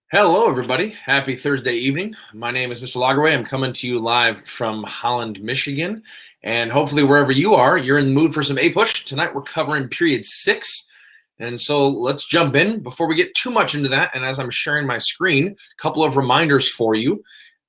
Hello, everybody. Happy Thursday evening. My name is Mr. Lagerway. I'm coming to you live from Holland, Michigan. And hopefully, wherever you are, you're in the mood for some A-Push. Tonight, we're covering period 6. And so let's jump in. Before we get too much into that, and as I'm sharing my screen, a couple of reminders for you.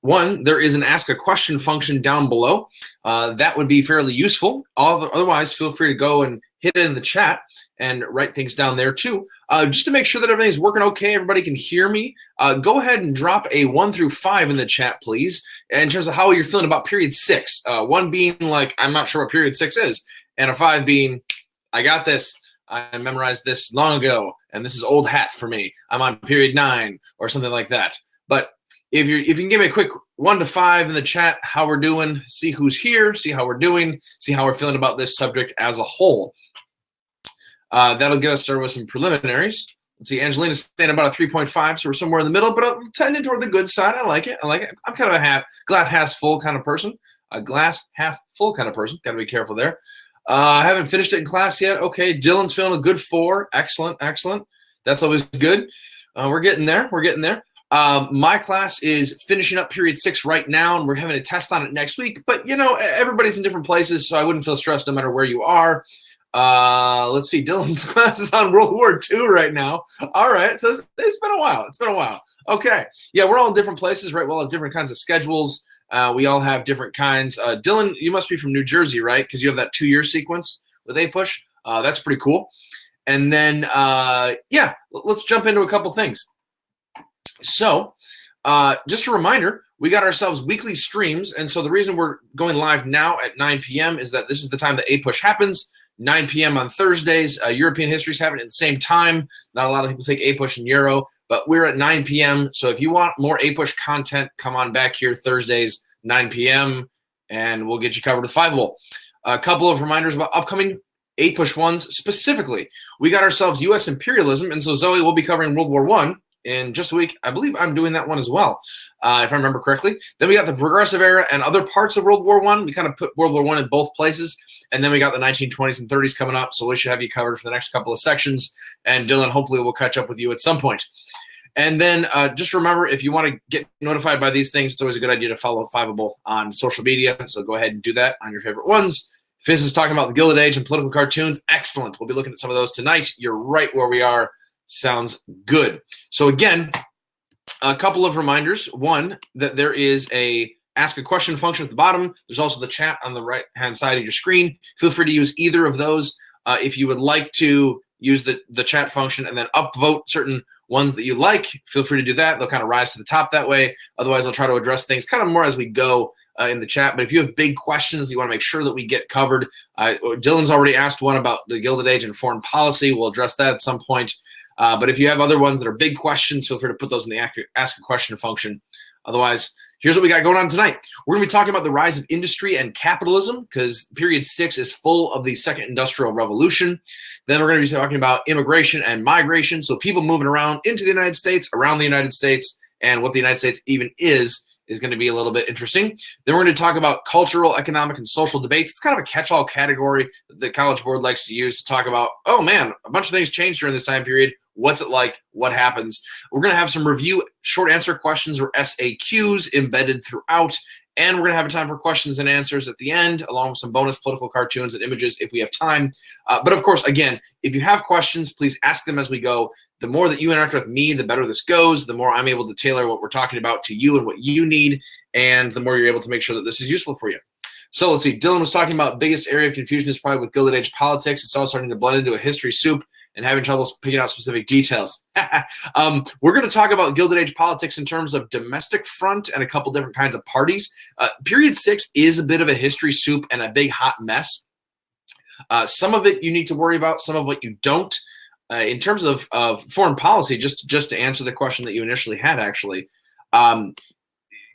One, there is an Ask a Question function down below. That would be fairly useful. Otherwise, feel free to go and hit it in the chat and write things down there too. Just to make sure that everything's working okay, everybody can hear me, go ahead and drop a 1 through 5 in the chat, please, in terms of how you're feeling about period 6. 1 being like, I'm not sure what period 6 is, and a 5 being, I got this. I memorized this long ago, and this is old hat for me. I'm on period 9 or something like that. But if you can give me a quick 1 to 5 in the chat, how we're doing, see who's here, see how we're doing, see how we're feeling about this subject as a whole. That'll get us started with some preliminaries. Let's see, Angelina's saying about a 3.5, so we're somewhere in the middle, but I'm tending toward the good side. I like it. I'm kind of a glass half full kind of person. A glass half full kind of person. Got to be careful there. I haven't finished it in class yet. Okay, Dylan's feeling a good 4. Excellent. That's always good. We're getting there. My class is finishing up period 6 right now, and we're having a test on it next week. But, you know, everybody's in different places, so I wouldn't feel stressed no matter where you are. Let's see, Dylan's class is on World War II right now. All right, so it's been a while. Okay, yeah, we're all in different places, right? We all have different kinds of schedules. We all have different kinds. Dylan, you must be from New Jersey, right? Because you have that 2-year sequence with A-Push. That's pretty cool. And then, yeah, let's jump into a couple things. So, just a reminder, we got ourselves weekly streams, and so the reason we're going live now at 9 p.m. is that this is the time that A-Push happens. 9 p.m. on Thursdays. European history's happening at the same time. Not a lot of people take A-Push in Euro, but we're at 9 p.m. So if you want more A-Push content, come on back here Thursdays, 9 p.m., and we'll get you covered with Fiveable. A couple of reminders about upcoming A-Push ones. Specifically, we got ourselves U.S. imperialism, and so Zoe will be covering World War I in just a week. I believe I'm doing that one as well, if I remember correctly. Then we got the Progressive Era and other parts of World War I. We kind of put World War I in both places. And then we got the 1920s and 30s coming up, so we should have you covered for the next couple of sections. And Dylan, hopefully, will catch up with you at some point. And then just remember, if you want to get notified by these things, it's always a good idea to follow Fiveable on social media. So go ahead and do that on your favorite ones. If this is talking about the Gilded Age and political cartoons, excellent. We'll be looking at some of those tonight. You're right where we are. Sounds good. So again, a couple of reminders. One, that there is a Ask a Question function at the bottom. There's also the chat on the right-hand side of your screen. Feel free to use either of those. If you would like to use the chat function and then upvote certain ones that you like, feel free to do that. They'll kind of rise to the top that way. Otherwise, I'll try to address things kind of more as we go in the chat. But if you have big questions you want to make sure that we get covered, Dylan's already asked one about the Gilded Age and foreign policy. We'll address that at some point. But if you have other ones that are big questions, feel free to put those in the Ask a Question function. Otherwise, here's what we got going on tonight. We're going to be talking about the rise of industry and capitalism because period 6 is full of the second industrial revolution. Then we're going to be talking about immigration and migration, so people moving around into the United States, around the United States, and what the United States even is going to be a little bit interesting. Then we're going to talk about cultural, economic, and social debates. It's kind of a catch-all category that the College Board likes to use to talk about, oh man, a bunch of things changed during this time period. What's it like? What happens? We're going to have some review short answer questions or SAQs embedded throughout, and we're going to have a time for questions and answers at the end, along with some bonus political cartoons and images if we have time. But of course, again, if you have questions, please ask them as we go. The more that you interact with me, the better this goes, the more I'm able to tailor what we're talking about to you and what you need, and the more you're able to make sure that this is useful for you. So let's see. Dylan was talking about biggest area of confusion is probably with Gilded Age politics. It's all starting to blend into a history soup and having trouble picking out specific details. We're going to talk about Gilded Age politics in terms of domestic front and a couple different kinds of parties. Period 6 is a bit of a history soup and a big hot mess. Some of it you need to worry about, some of what you don't. In terms of foreign policy, just to answer the question that you initially had, actually,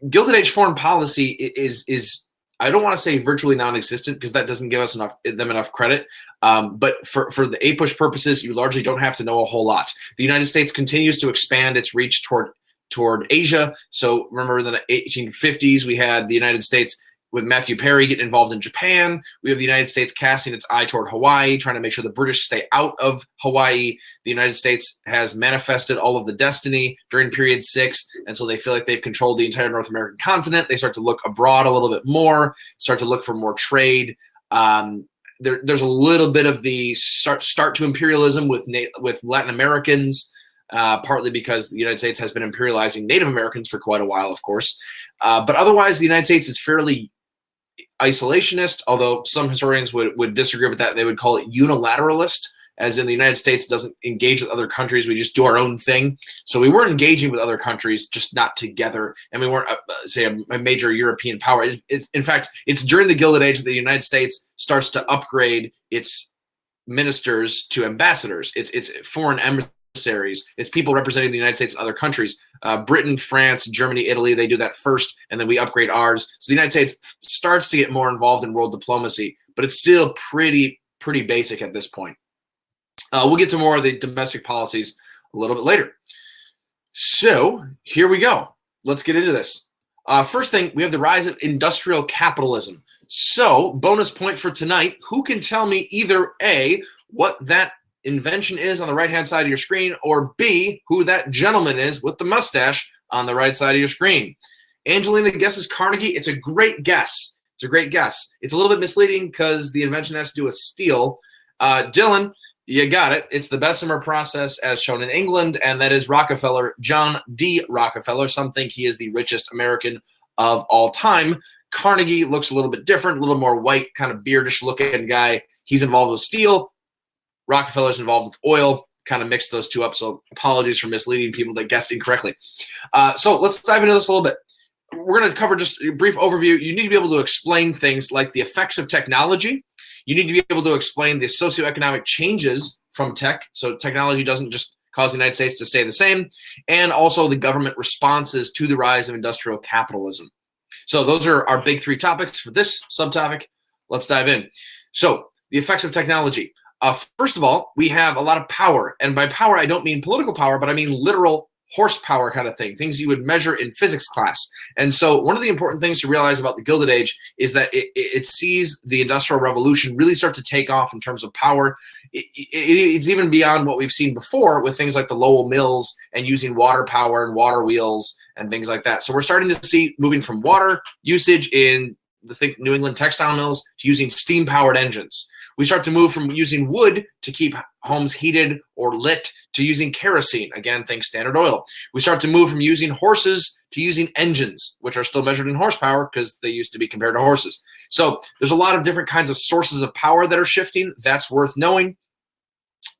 Gilded Age foreign policy is I don't want to say virtually non-existent because that doesn't give us enough credit. But for the A-Push purposes, you largely don't have to know a whole lot. The United States continues to expand its reach toward Asia. So remember in the 1850s, we had the United States with Matthew Perry getting involved in Japan. We have the United States casting its eye toward Hawaii, trying to make sure the British stay out of Hawaii. The United States has manifested all of the destiny during period 6, and so they feel like they've controlled the entire North American continent. They start to look abroad a little bit more, start to look for more trade. There's a little bit of the start to imperialism with Latin Americans, partly because the United States has been imperializing Native Americans for quite a while, of course. But otherwise, the United States is fairly isolationist, although some historians would disagree with that. They would call it unilateralist, as in the United States doesn't engage with other countries. We just do our own thing. So we were engaging with other countries, just not together. And we weren't, say, a major European power. In fact, it's during the Gilded Age that the United States starts to upgrade its ministers to ambassadors. It's foreign emissaries. It's people representing the United States in other countries. Britain, France, Germany, Italy, they do that first, and then we upgrade ours. So the United States starts to get more involved in world diplomacy, but it's still pretty basic at this point. We'll get to more of the domestic policies a little bit later. So here we go. Let's get into this. First thing, we have the rise of industrial capitalism. So bonus point for tonight, who can tell me either A, what that invention is on the right-hand side of your screen, or B, who that gentleman is with the mustache on the right side of your screen? Angelina guesses Carnegie. It's a great guess. It's a great guess. It's a little bit misleading because the invention has to do with steel. Dylan, you got it. It's the Bessemer process as shown in England, and that is Rockefeller, John D. Rockefeller. Some think he is the richest American of all time. Carnegie looks a little bit different, a little more white, kind of beardish looking guy. He's involved with steel. Rockefeller's involved with oil. Kind of mixed those two up, so apologies for misleading people that guessed incorrectly. So let's dive into this a little bit. We're going to cover just a brief overview. You need to be able to explain things like the effects of technology. You need to be able to explain the socioeconomic changes from tech. So technology doesn't just cause the United States to stay the same, and also the government responses to the rise of industrial capitalism. So those are our big 3 topics for this subtopic. Let's dive in. So the effects of technology. First of all, we have a lot of power. And by power, I don't mean political power, but I mean literal horsepower kind of thing, things you would measure in physics class. And so one of the important things to realize about the Gilded Age is that it sees the Industrial Revolution really start to take off in terms of power. It's even beyond what we've seen before with things like the Lowell Mills and using water power and water wheels and things like that. So we're starting to see moving from water usage in the New England textile mills to using steam-powered engines. We start to move from using wood to keep homes heated or lit to using kerosene. Again, think Standard Oil. We start to move from using horses to using engines, which are still measured in horsepower because they used to be compared to horses. So there's a lot of different kinds of sources of power that are shifting. That's worth knowing.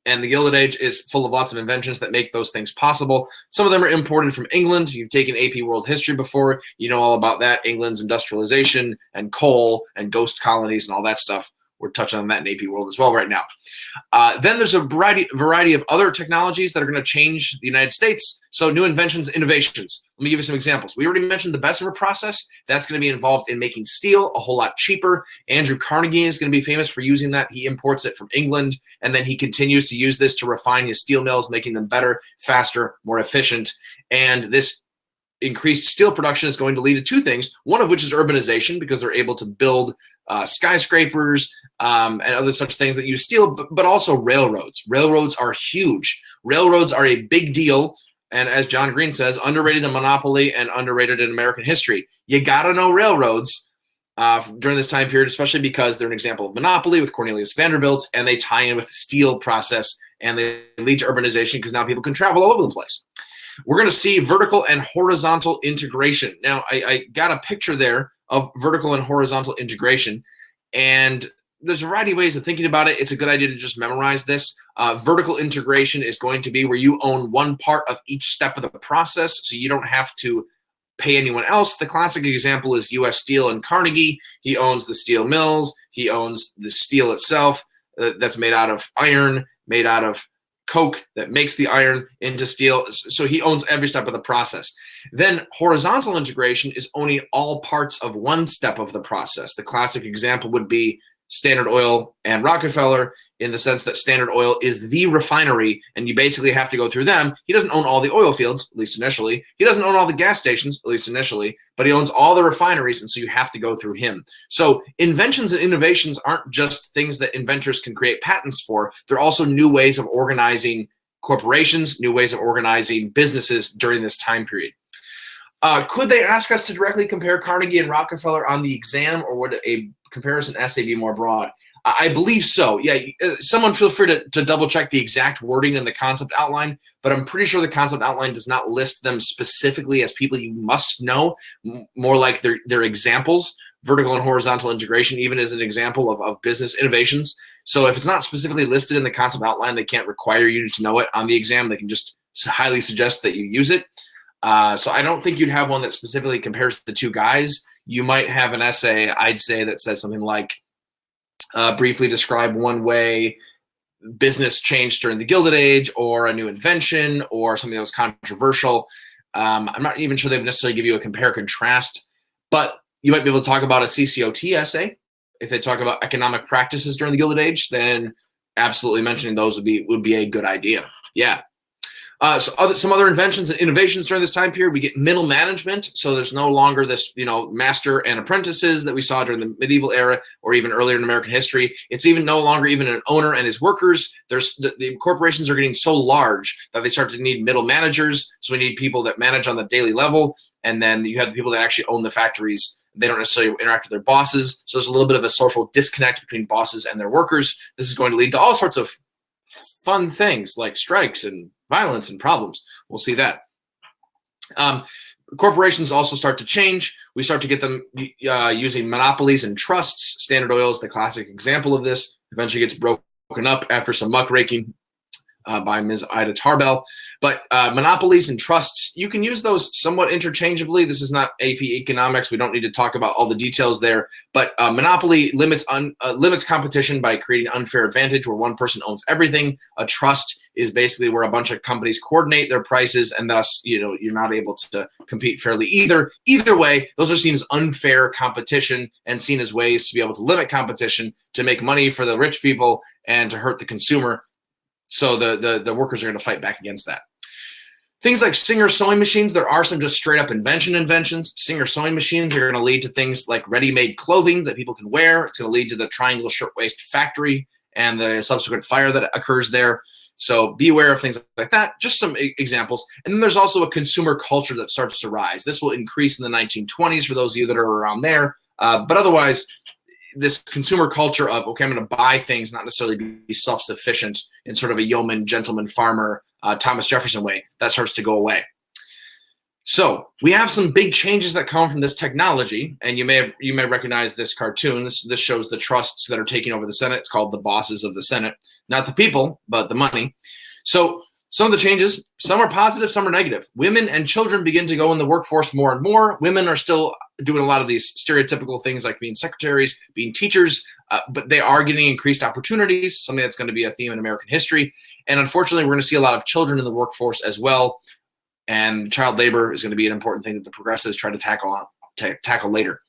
And the Gilded Age is full of lots of inventions that make those things possible. Some of them are imported from England. You've taken AP World History before. You know all about that, England's industrialization and coal and ghost colonies and all that stuff. We're touching on that in AP World as well right now. Then there's a variety of other technologies that are going to change the United States. So new inventions, innovations. Let me give you some examples. We already mentioned the Bessemer process. That's going to be involved in making steel a whole lot cheaper. Andrew Carnegie is going to be famous for using that. He imports it from England, and then he continues to use this to refine his steel mills, making them better, faster, more efficient. And this increased steel production is going to lead to 2 things, one of which is urbanization, because they're able to build skyscrapers and other such things that use steel, but also railroads. Railroads are huge. Railroads are a big deal, and as John Green says, underrated in monopoly and underrated in American history. You got to know railroads during this time period, especially because they're an example of monopoly with Cornelius Vanderbilt, and they tie in with the steel process, and they lead to urbanization because now people can travel all over the place. We're going to see vertical and horizontal integration. Now, I got a picture there of vertical and horizontal integration, and there's a variety of ways of thinking about it. It's a good idea to just memorize this. Vertical integration is going to be where you own one part of each step of the process, so you don't have to pay anyone else. The classic example is U.S. Steel and Carnegie. He owns the steel mills. He owns the steel itself that's made out of iron, made out of coke that makes the iron into steel. So he owns every step of the process. Then horizontal integration is owning all parts of one step of the process. The classic example would be Standard Oil and Rockefeller, in the sense that Standard Oil is the refinery, and you basically have to go through them. He doesn't own all the oil fields, at least initially. He doesn't own all the gas stations, at least initially, but he owns all the refineries, and so you have to go through him. So inventions and innovations aren't just things that inventors can create patents for. They're also new ways of organizing corporations, new ways of organizing businesses during this time period. Could they ask us to directly compare Carnegie and Rockefeller on the exam, or would a comparison essay be more broad? I believe so. Yeah, someone feel free to double check the exact wording in the concept outline, but I'm pretty sure the concept outline does not list them specifically as people you must know, more like they're examples. Vertical and horizontal integration even is an example of business innovations. So if it's not specifically listed in the concept outline, they can't require you to know it on the exam. They can just highly suggest that you use it. So I don't think you'd have one that specifically compares the two guys. You might have an essay, I'd say, that says something like, briefly describe one way business changed during the Gilded Age, or a new invention, or something that was controversial. I'm not even sure they would necessarily give you a compare-contrast, but you might be able to talk about a CCOT essay. If they talk about economic practices during the Gilded Age, then absolutely mentioning those would be a good idea. Yeah. Some other inventions and innovations during this time period, we get middle management. So there's no longer this, master and apprentices that we saw during the medieval era or even earlier in American history. It's even no longer even an owner and his workers. The corporations are getting so large that they start to need middle managers. So we need people that manage on the daily level. And then you have the people that actually own the factories. They don't necessarily interact with their bosses. So there's a little bit of a social disconnect between bosses and their workers. This is going to lead to all sorts of fun things like strikes and violence and problems. We'll see that. Corporations also start to change. We start to get them using monopolies and trusts. Standard Oil is the classic example of this. Eventually gets broken up after some muckraking by Ms. Ida Tarbell. But monopolies and trusts, you can use those somewhat interchangeably. This is not AP economics. We don't need to talk about all the details there. But monopoly limits competition by creating unfair advantage where one person owns everything. A trust is basically where a bunch of companies coordinate their prices, and thus, you're not able to compete fairly either. Either way, those are seen as unfair competition and seen as ways to be able to limit competition, to make money for the rich people and to hurt the consumer. So the workers are going to fight back against that. Things like Singer sewing machines, there are some just straight up inventions. Singer sewing machines are going to lead to things like ready-made clothing that people can wear. It's going to lead to the Triangle Shirtwaist Factory and the subsequent fire that occurs there. So be aware of things like that, just some examples. And then there's also a consumer culture that starts to rise. This will increase in the 1920s for those of you that are around there. But otherwise, this consumer culture of, okay, I'm going to buy things, not necessarily be self-sufficient in sort of a yeoman, gentleman, farmer, Thomas Jefferson way, that starts to go away. So we have some big changes that come from this technology, and you may recognize this cartoon. This shows the trusts that are taking over the Senate. It's called the bosses of the Senate, not the people, but the money. So some of the changes, some are positive, some are negative. Women and children begin to go in the workforce more and more. Women are still doing a lot of these stereotypical things like being secretaries, being teachers, but they are getting increased opportunities, something that's going to be a theme in American history. And unfortunately, we're going to see a lot of children in the workforce as well. And child labor is going to be an important thing that the progressives try to tackle later.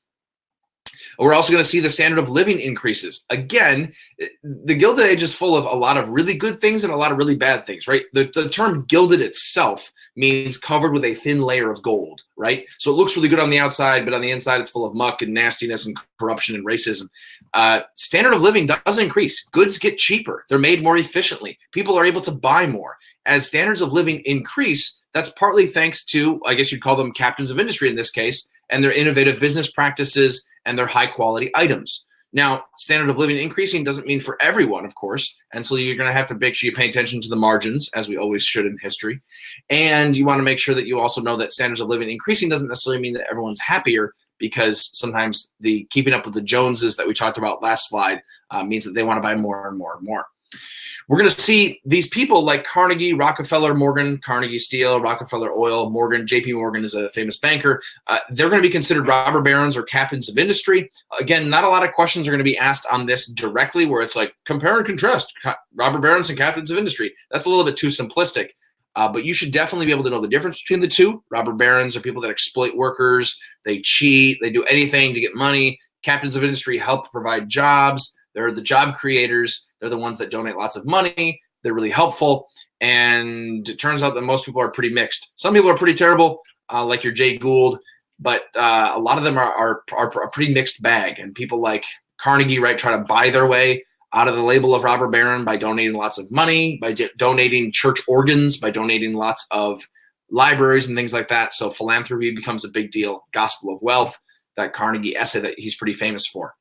We're also going to see the standard of living increases. Again, the Gilded Age is full of a lot of really good things and a lot of really bad things, right? The term gilded itself means covered with a thin layer of gold, right? So it looks really good on the outside, but on the inside, it's full of muck and nastiness and corruption and racism. Standard of living does increase. Goods get cheaper. They're made more efficiently. People are able to buy more. As standards of living increase, that's partly thanks to, I guess you'd call them captains of industry in this case, and their innovative business practices and their high quality items. Now, standard of living increasing doesn't mean for everyone, of course, and so you're going to have to make sure you pay attention to the margins, as we always should in history. And you want to make sure that you also know that standards of living increasing doesn't necessarily mean that everyone's happier, because sometimes the keeping up with the Joneses that we talked about last slide means that they want to buy more and more and more. We're going to see these people like Carnegie, Rockefeller, Morgan, Carnegie Steel, Rockefeller Oil, Morgan, JP Morgan is a famous banker. They're going to be considered robber barons or captains of industry. Again, not a lot of questions are going to be asked on this directly, where it's like compare and contrast robber barons and captains of industry. That's a little bit too simplistic. But you should definitely be able to know the difference between the two. Robber barons are people that exploit workers. They cheat. They do anything to get money. Captains of industry help provide jobs. They're the job creators. They're the ones that donate lots of money. They're really helpful. And it turns out that most people are pretty mixed. Some people are pretty terrible, like your Jay Gould, but a lot of them are a pretty mixed bag. And people like Carnegie, right, try to buy their way out of the label of robber baron by donating lots of money, by donating church organs, by donating lots of libraries and things like that. So philanthropy becomes a big deal. Gospel of Wealth, that Carnegie essay that he's pretty famous for.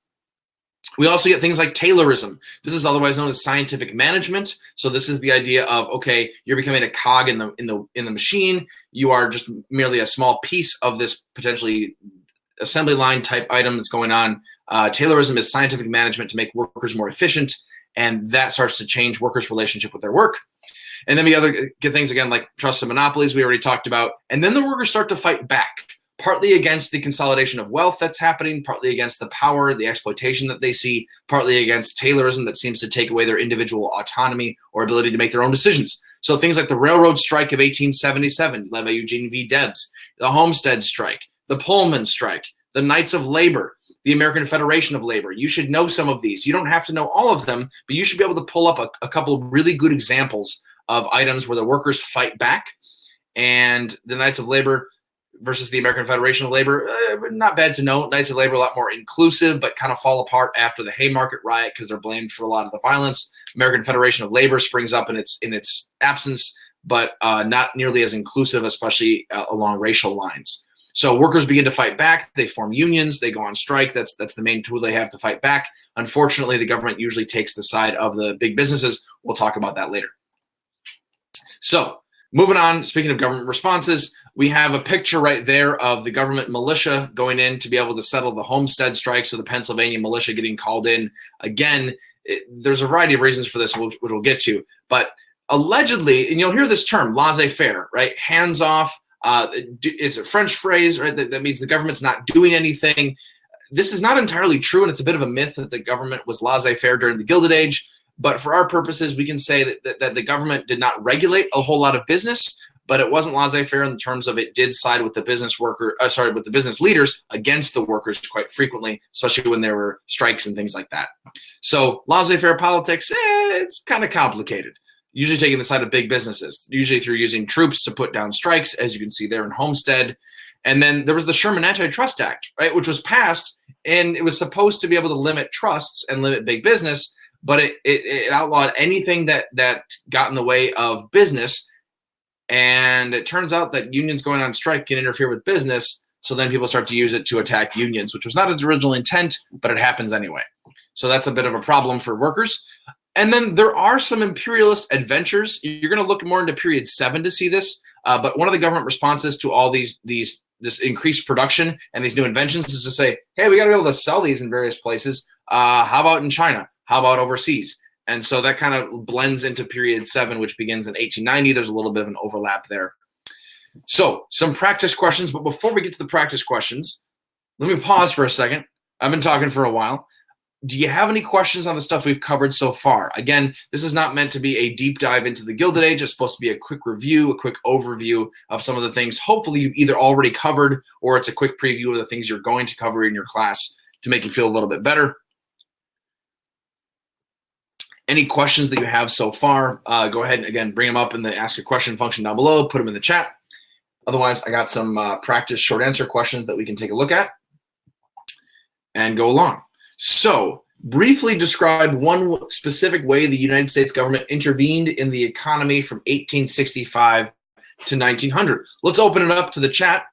We also get things like Taylorism. This is otherwise known as scientific management. So this is the idea of, okay, you're becoming a cog in the machine. You are just merely a small piece of this potentially assembly line type item that's going on. Taylorism is scientific management to make workers more efficient, and that starts to change workers' relationship with their work. And then we get things again like trusts and monopolies we already talked about. And then the workers start to fight back, partly against the consolidation of wealth that's happening, partly against the power, the exploitation that they see, partly against Taylorism that seems to take away their individual autonomy or ability to make their own decisions. So things like the railroad strike of 1877, led by Eugene V. Debs, the Homestead strike, the Pullman strike, the Knights of Labor, the American Federation of Labor. You should know some of these. You don't have to know all of them, but you should be able to pull up a couple of really good examples of items where the workers fight back. And the Knights of Labor versus the American Federation of Labor, not bad to know. Knights of Labor a lot more inclusive, but kind of fall apart after the Haymarket riot because they're blamed for a lot of the violence. American Federation of Labor springs up in its absence, but not nearly as inclusive, especially along racial lines. So workers begin to fight back. They form unions. They go on strike. That's the main tool they have to fight back. Unfortunately, the government usually takes the side of the big businesses. We'll talk about that later. So moving on, speaking of government responses, we have a picture right there of the government militia going in to be able to settle the Homestead strikes of the Pennsylvania militia getting called in. Again, there's a variety of reasons for this, which we'll get to. But allegedly, and you'll hear this term, laissez-faire, right? Hands off. It's a French phrase, right? That means the government's not doing anything. This is not entirely true, and it's a bit of a myth that the government was laissez-faire during the Gilded Age. But for our purposes, we can say that the government did not regulate a whole lot of business, but it wasn't laissez-faire in terms of it did side with the with the business leaders against the workers quite frequently, especially when there were strikes and things like that. So laissez-faire politics, it's kind of complicated. Usually taking the side of big businesses, usually through using troops to put down strikes, as you can see there in Homestead. And then there was the Sherman Antitrust Act, right, which was passed, and it was supposed to be able to limit trusts and limit big business, but it outlawed anything that got in the way of business. And it turns out that unions going on strike can interfere with business, so then people start to use it to attack unions, which was not its original intent, but it happens anyway. So that's a bit of a problem for workers. And then there are some imperialist adventures. You're going to look more into period 7 to see this. But one of the government responses to all this increased production and these new inventions is to say, hey, we got to be able to sell these in various places. How about in China? How about overseas? And so that kind of blends into period 7, which begins in 1890. There's a little bit of an overlap there. So some practice questions. But before we get to the practice questions, let me pause for a second. I've been talking for a while. Do you have any questions on the stuff we've covered so far? Again, this is not meant to be a deep dive into the Gilded Age. It's supposed to be a quick review, a quick overview of some of the things hopefully you've either already covered or it's a quick preview of the things you're going to cover in your class to make you feel a little bit better. Any questions that you have so far, go ahead and, again, bring them up in the Ask a Question function down below. Put them in the chat. Otherwise, I got some practice short answer questions that we can take a look at and go along. So, briefly describe one specific way the United States government intervened in the economy from 1865 to 1900. Let's open it up to the chat.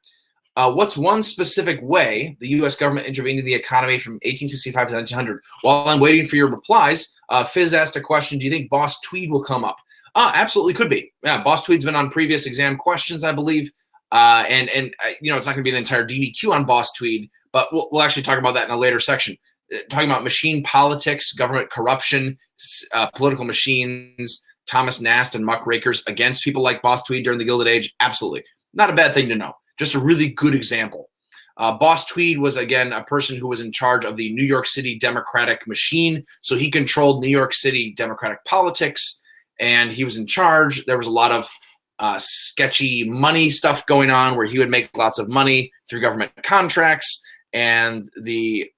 What's one specific way the U.S. government intervened in the economy from 1865 to 1900? While I'm waiting for your replies, Fizz asked a question, do you think Boss Tweed will come up? Absolutely could be. Yeah, Boss Tweed's been on previous exam questions, I believe. And you know, it's not going to be an entire DBQ on Boss Tweed, but we'll actually talk about that in a later section. Talking about machine politics, government corruption, political machines, Thomas Nast and muckrakers against people like Boss Tweed during the Gilded Age, absolutely. Not a bad thing to know. Just a really good example. Boss Tweed was, again, a person who was in charge of the New York City Democratic machine. So he controlled New York City Democratic politics, and he was in charge. There was a lot of sketchy money stuff going on where he would make lots of money through government contracts, and the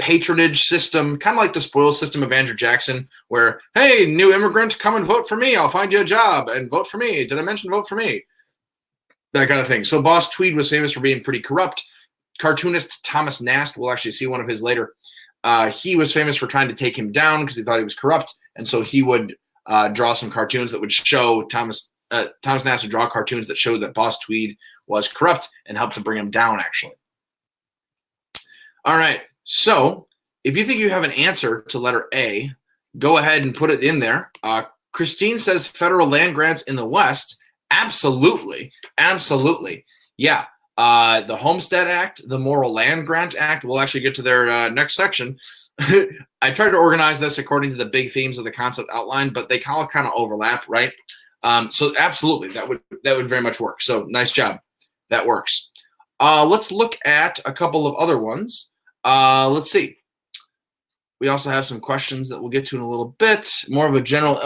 patronage system, kind of like the spoils system of Andrew Jackson, where, hey, new immigrant, come and vote for me. I'll find you a job and vote for me. Did I mention vote for me? That kind of thing. So Boss Tweed was famous for being pretty corrupt. Cartoonist Thomas Nast, we'll actually see one of his later. He was famous for trying to take him down because he thought he was corrupt. And so he would draw some cartoons that would show Thomas Nast would draw cartoons that showed that Boss Tweed was corrupt and helped to bring him down, actually. All right. So if you think you have an answer to letter A, go ahead and put it in there. Christine says federal land grants in the West. Absolutely. Absolutely. Yeah. The Homestead Act, the Moral Land Grant Act, we'll actually get to their next section. I tried to organize this according to the big themes of the concept outline, but they kind of overlap, right? So absolutely, that would very much work. So nice job. That works. Let's look at a couple of other ones. Let's see. We also have some questions that we'll get to in a little bit. More of a general,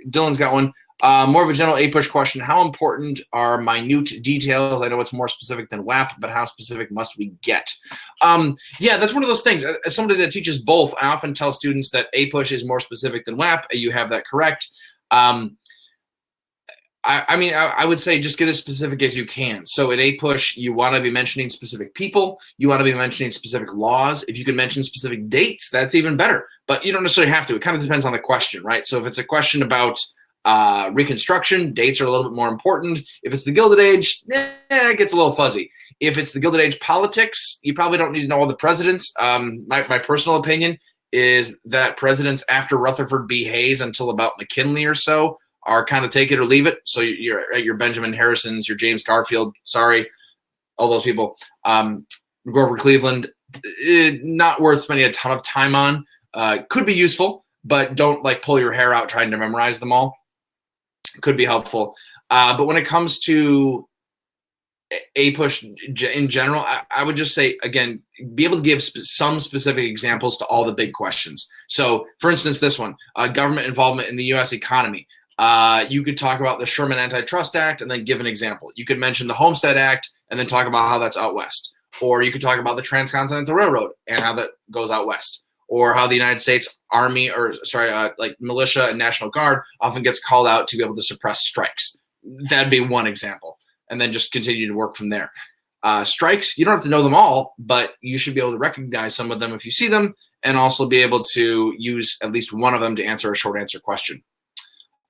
Dylan's got one. More of a general A-push question. How important are minute details? I know it's more specific than WAP, but how specific must we get? Yeah, that's one of those things. As somebody that teaches both, I often tell students that A-push is more specific than WAP. You have that correct. I would say just get as specific as you can. So at A-push, you want to be mentioning specific people. You want to be mentioning specific laws. If you can mention specific dates, that's even better. But you don't necessarily have to. It kind of depends on the question, right? So if it's a question about Reconstruction, dates are a little bit more important. If it's the Gilded Age, it gets a little fuzzy. If it's the Gilded Age politics, you probably don't need to know all the presidents. My personal opinion is that presidents after Rutherford B. Hayes until about McKinley or so are kind of take it or leave it. So you're at your Benjamin Harrisons, your James Garfield, sorry, all those people. Grover Cleveland, not worth spending a ton of time on. Could be useful, but don't like pull your hair out trying to memorize them all. Could be helpful. But when it comes to A-push in general, I would just say, again, be able to give some specific examples to all the big questions. So, for instance, this one, government involvement in the U.S. economy. You could talk about the Sherman Antitrust Act and then give an example. You could mention the Homestead Act and then talk about how that's out west. Or you could talk about the Transcontinental Railroad and how that goes out west. Or how the United States Army, like militia and National Guard often gets called out to be able to suppress strikes. That'd be one example. And then just continue to work from there. Strikes, you don't have to know them all, but you should be able to recognize some of them if you see them, and also be able to use at least one of them to answer a short answer question.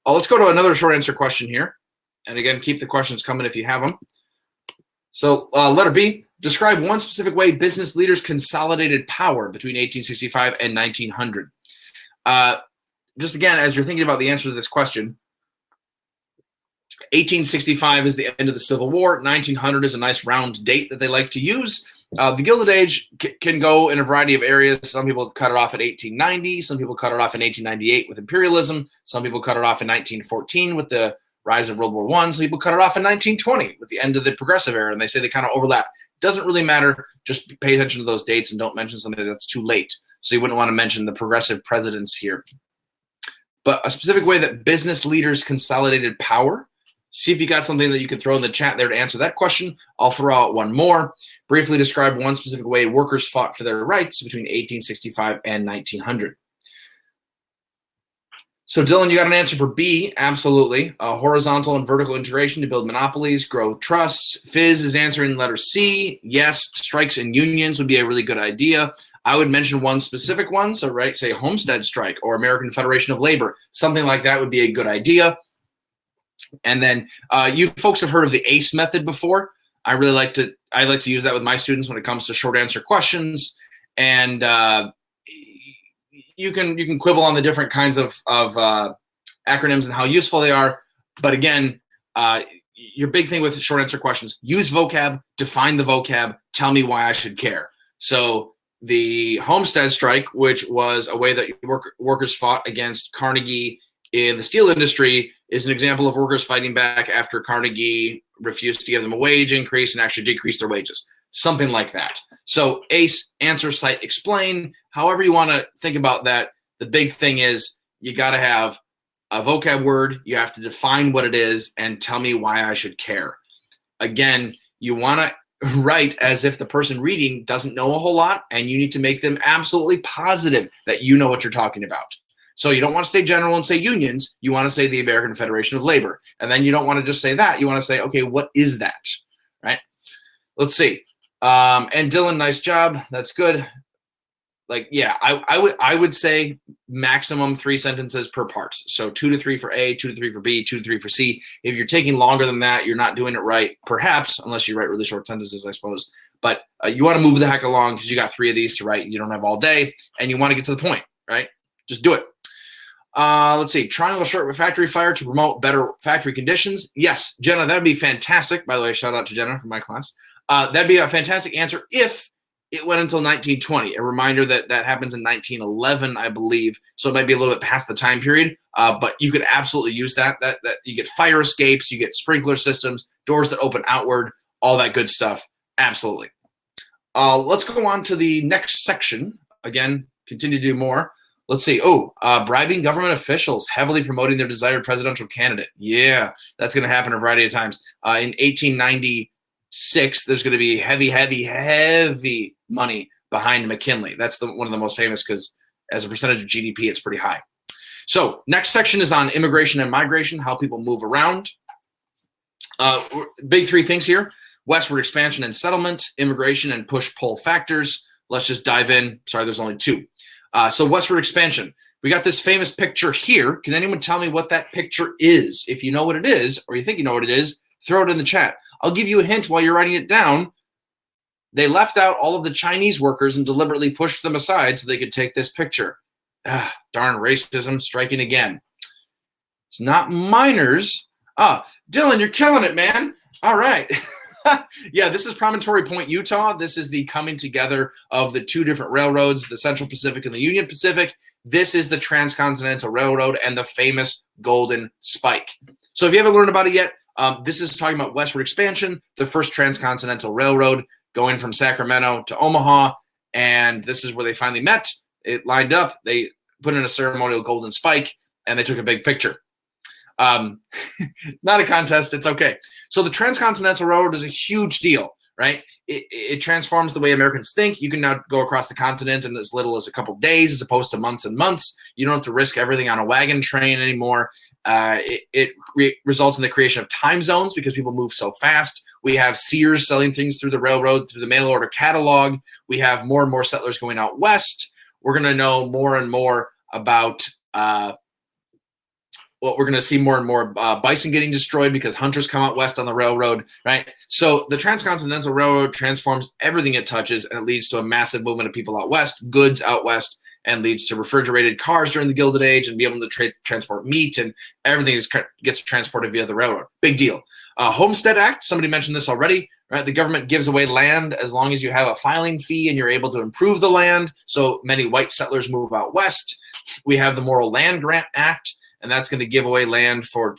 Let's go to another short answer question here. And again, keep the questions coming if you have them. So letter B, describe one specific way business leaders consolidated power between 1865 and 1900. Just again, as you're thinking about the answer to this question, 1865 is the end of the Civil War. 1900 is a nice round date that they like to use. The Gilded Age can go in a variety of areas. Some people cut it off at 1890. Some people cut it off in 1898 with imperialism. Some people cut it off in 1914 with the rise of World War I. Some people cut it off in 1920 with the end of the Progressive Era, and they say they kind of overlap. Doesn't really matter. Just pay attention to those dates and don't mention something that's too late. So you wouldn't want to mention the progressive presidents here. But a specific way that business leaders consolidated power. See if you got something that you could throw in the chat there to answer that question. I'll throw out one more. Briefly describe one specific way workers fought for their rights between 1865 and 1900. So Dylan, you got an answer for B, absolutely. Horizontal and vertical integration to build monopolies, grow trusts. Fizz is answering letter C. Yes, strikes and unions would be a really good idea. I would mention one specific one. So say Homestead Strike or American Federation of Labor. Something like that would be a good idea. And then you folks have heard of the ACE method before. I like to use that with my students when it comes to short answer questions. And you can quibble on the different kinds of acronyms and how useful they are. But again, your big thing with short answer questions, use vocab, define the vocab, tell me why I should care. So the Homestead Strike, which was a way that workers fought against Carnegie in the steel industry, is an example of workers fighting back after Carnegie refused to give them a wage increase and actually decrease their wages. Something like that. So ACE, answer, cite, explain. However you want to think about that, the big thing is you got to have a vocab word. You have to define what it is and tell me why I should care. Again, you want to write as if the person reading doesn't know a whole lot, and you need to make them absolutely positive that you know what you're talking about. So you don't want to stay general and say unions. You want to say the American Federation of Labor. And then you don't want to just say that. You want to say, okay, what is that? Right? Let's see. And Dylan, nice job. That's good. Like, yeah, I would say maximum 3 sentences per part. So 2 to 3 for A, 2 to 3 for B, 2 to 3 for C. If you're taking longer than that, you're not doing it right, perhaps, unless you write really short sentences, I suppose. But you want to move the heck along because you got 3 of these to write. You don't have all day, and you want to get to the point, right? Just do it. Let's see. Triangle shirt with factory fire to promote better factory conditions. Yes, Jenna, that'd be fantastic. By the way, shout out to Jenna from my class. That'd be a fantastic answer if it went until 1920. A reminder that that happens in 1911, I believe. So it might be a little bit past the time period, but you could absolutely use that. That you get fire escapes, you get sprinkler systems, doors that open outward, all that good stuff. Absolutely. Let's go on to the next section. Again, continue to do more. Let's see. Bribing government officials, heavily promoting their desired presidential candidate. Yeah, that's going to happen a variety of times. In 1896, there's going to be heavy money behind McKinley. That's one of the most famous because as a percentage of GDP, it's pretty high. So next section is on immigration and migration, how people move around. Big 3 things here: westward expansion and settlement, immigration and push-pull factors. Let's just dive in. Sorry, there's only 2. So westward expansion. We got this famous picture here. Can anyone tell me what that picture is? If you know what it is, or you think you know what it is, throw it in the chat. I'll give you a hint while you're writing it down. They left out all of the Chinese workers and deliberately pushed them aside so they could take this picture. Darn racism striking again. It's not miners. Dylan, you're killing it, man. All right. Yeah, this is Promontory Point, Utah. This is the coming together of the 2 different railroads, the Central Pacific and the Union Pacific. This is the Transcontinental Railroad and the famous Golden Spike. So if you haven't learned about it yet, this is talking about westward expansion, the first Transcontinental Railroad going from Sacramento to Omaha, and this is where they finally met. It lined up. They put in a ceremonial golden spike, and they took a big picture. Not a contest. It's okay. So the Transcontinental Railroad is a huge deal, right? It transforms the way Americans think. You can now go across the continent in as little as a couple days as opposed to months and months. You don't have to risk everything on a wagon train anymore. It results in the creation of time zones because people move so fast. We have Sears selling things through the railroad, through the mail order catalog. We have more and more settlers going out west. We're going to know more and more about we're going to see more and more bison getting destroyed because hunters come out west on the railroad, right? So the Transcontinental Railroad transforms everything it touches, and it leads to a massive movement of people out west, goods out west, and leads to refrigerated cars during the Gilded Age and be able to transport meat, and everything gets transported via the railroad. Big deal. Homestead Act, somebody mentioned this already, right? The government gives away land as long as you have a filing fee and you're able to improve the land. So many white settlers move out west. We have the Moral Land Grant Act, and that's going to give away land for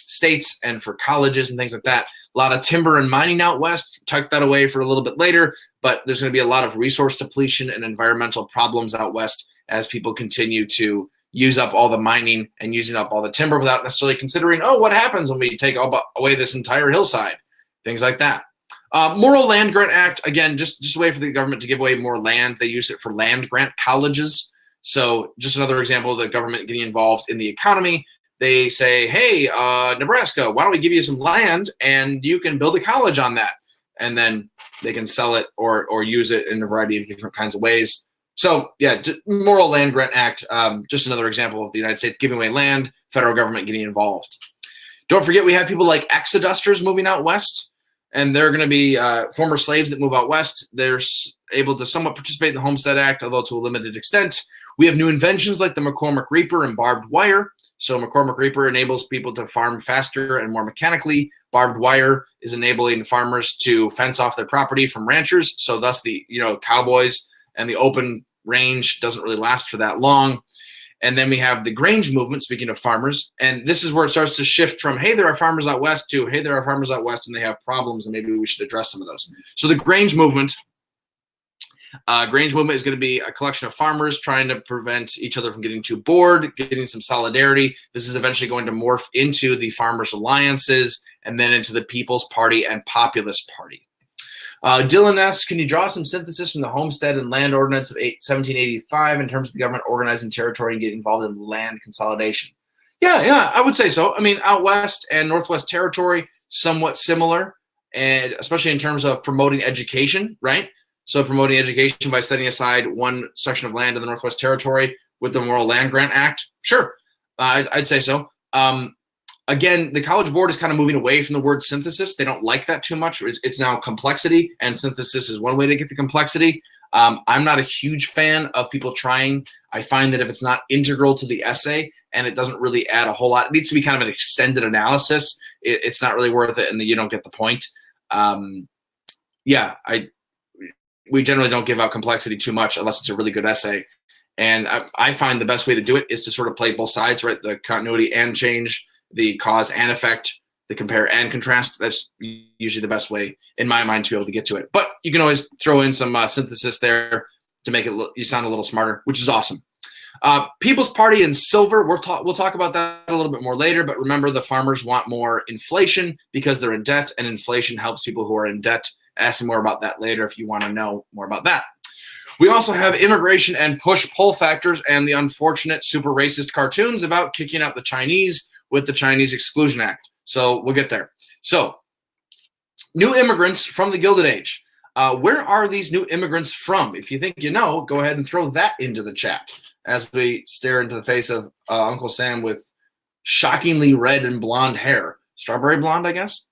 states and for colleges and things like that. A lot of timber and mining out west, tuck that away for a little bit later, but there's going to be a lot of resource depletion and environmental problems out west as people continue to use up all the mining and using up all the timber without necessarily considering, what happens when we take away this entire hillside, things like that. Moral Land Grant Act, again, just a way for the government to give away more land. They use it for land grant colleges. So just another example of the government getting involved in the economy. They say, hey, Nebraska, why don't we give you some land and you can build a college on that? And then they can sell it or use it in a variety of different kinds of ways. So, yeah, Moral Land Grant Act, just another example of the United States giving away land, federal government getting involved. Don't forget we have people like exodusters moving out west, and they're going to be former slaves that move out west. They're able to somewhat participate in the Homestead Act, although to a limited extent. We have new inventions like the McCormick Reaper and barbed wire. So McCormick Reaper enables people to farm faster and more mechanically. Barbed wire is enabling farmers to fence off their property from ranchers. So thus the cowboys and the open range doesn't really last for that long. And then we have the Grange movement, speaking of farmers. And this is where it starts to shift from, hey, there are farmers out west to, hey, there are farmers out west and they have problems and maybe we should address some of those. So the Grange movement is going to be a collection of farmers trying to prevent each other from getting too bored, getting some solidarity. This is eventually going to morph into the Farmers Alliances and then into the People's Party and Populist Party. Dylan asks, can you draw some synthesis from the Homestead and Land Ordinance of 1785 in terms of the government organizing territory and getting involved in land consolidation? Yeah, I would say so. I mean, out west and Northwest Territory, somewhat similar, and especially in terms of promoting education, right? So promoting education by setting aside one section of land in the Northwest Territory with the Rural Land Grant Act. Sure, I'd say so. Again, the College Board is kind of moving away from the word synthesis. They don't like that too much. It's now complexity, and synthesis is one way to get the complexity. I'm not a huge fan of people trying. I find that if it's not integral to the essay and it doesn't really add a whole lot, it needs to be kind of an extended analysis. It's not really worth it, and you don't get the point. We generally don't give out complexity too much unless it's a really good essay. And I find the best way to do it is to sort of play both sides, right? The continuity and change, the cause and effect, the compare and contrast. That's usually the best way, in my mind, to be able to get to it. But you can always throw in some synthesis there to make you sound a little smarter, which is awesome. People's Party and silver, we'll talk about that a little bit more later, but remember, the farmers want more inflation because they're in debt, and inflation helps people who are in debt. Ask me more about that later if you want to know more about that. We also have immigration and push-pull factors and the unfortunate super racist cartoons about kicking out the Chinese with the Chinese Exclusion Act. So we'll get there. So new immigrants from the Gilded Age. Where are these new immigrants from? If you think you know, go ahead and throw that into the chat as we stare into the face of Uncle Sam with shockingly red and blonde hair. Strawberry blonde, I guess.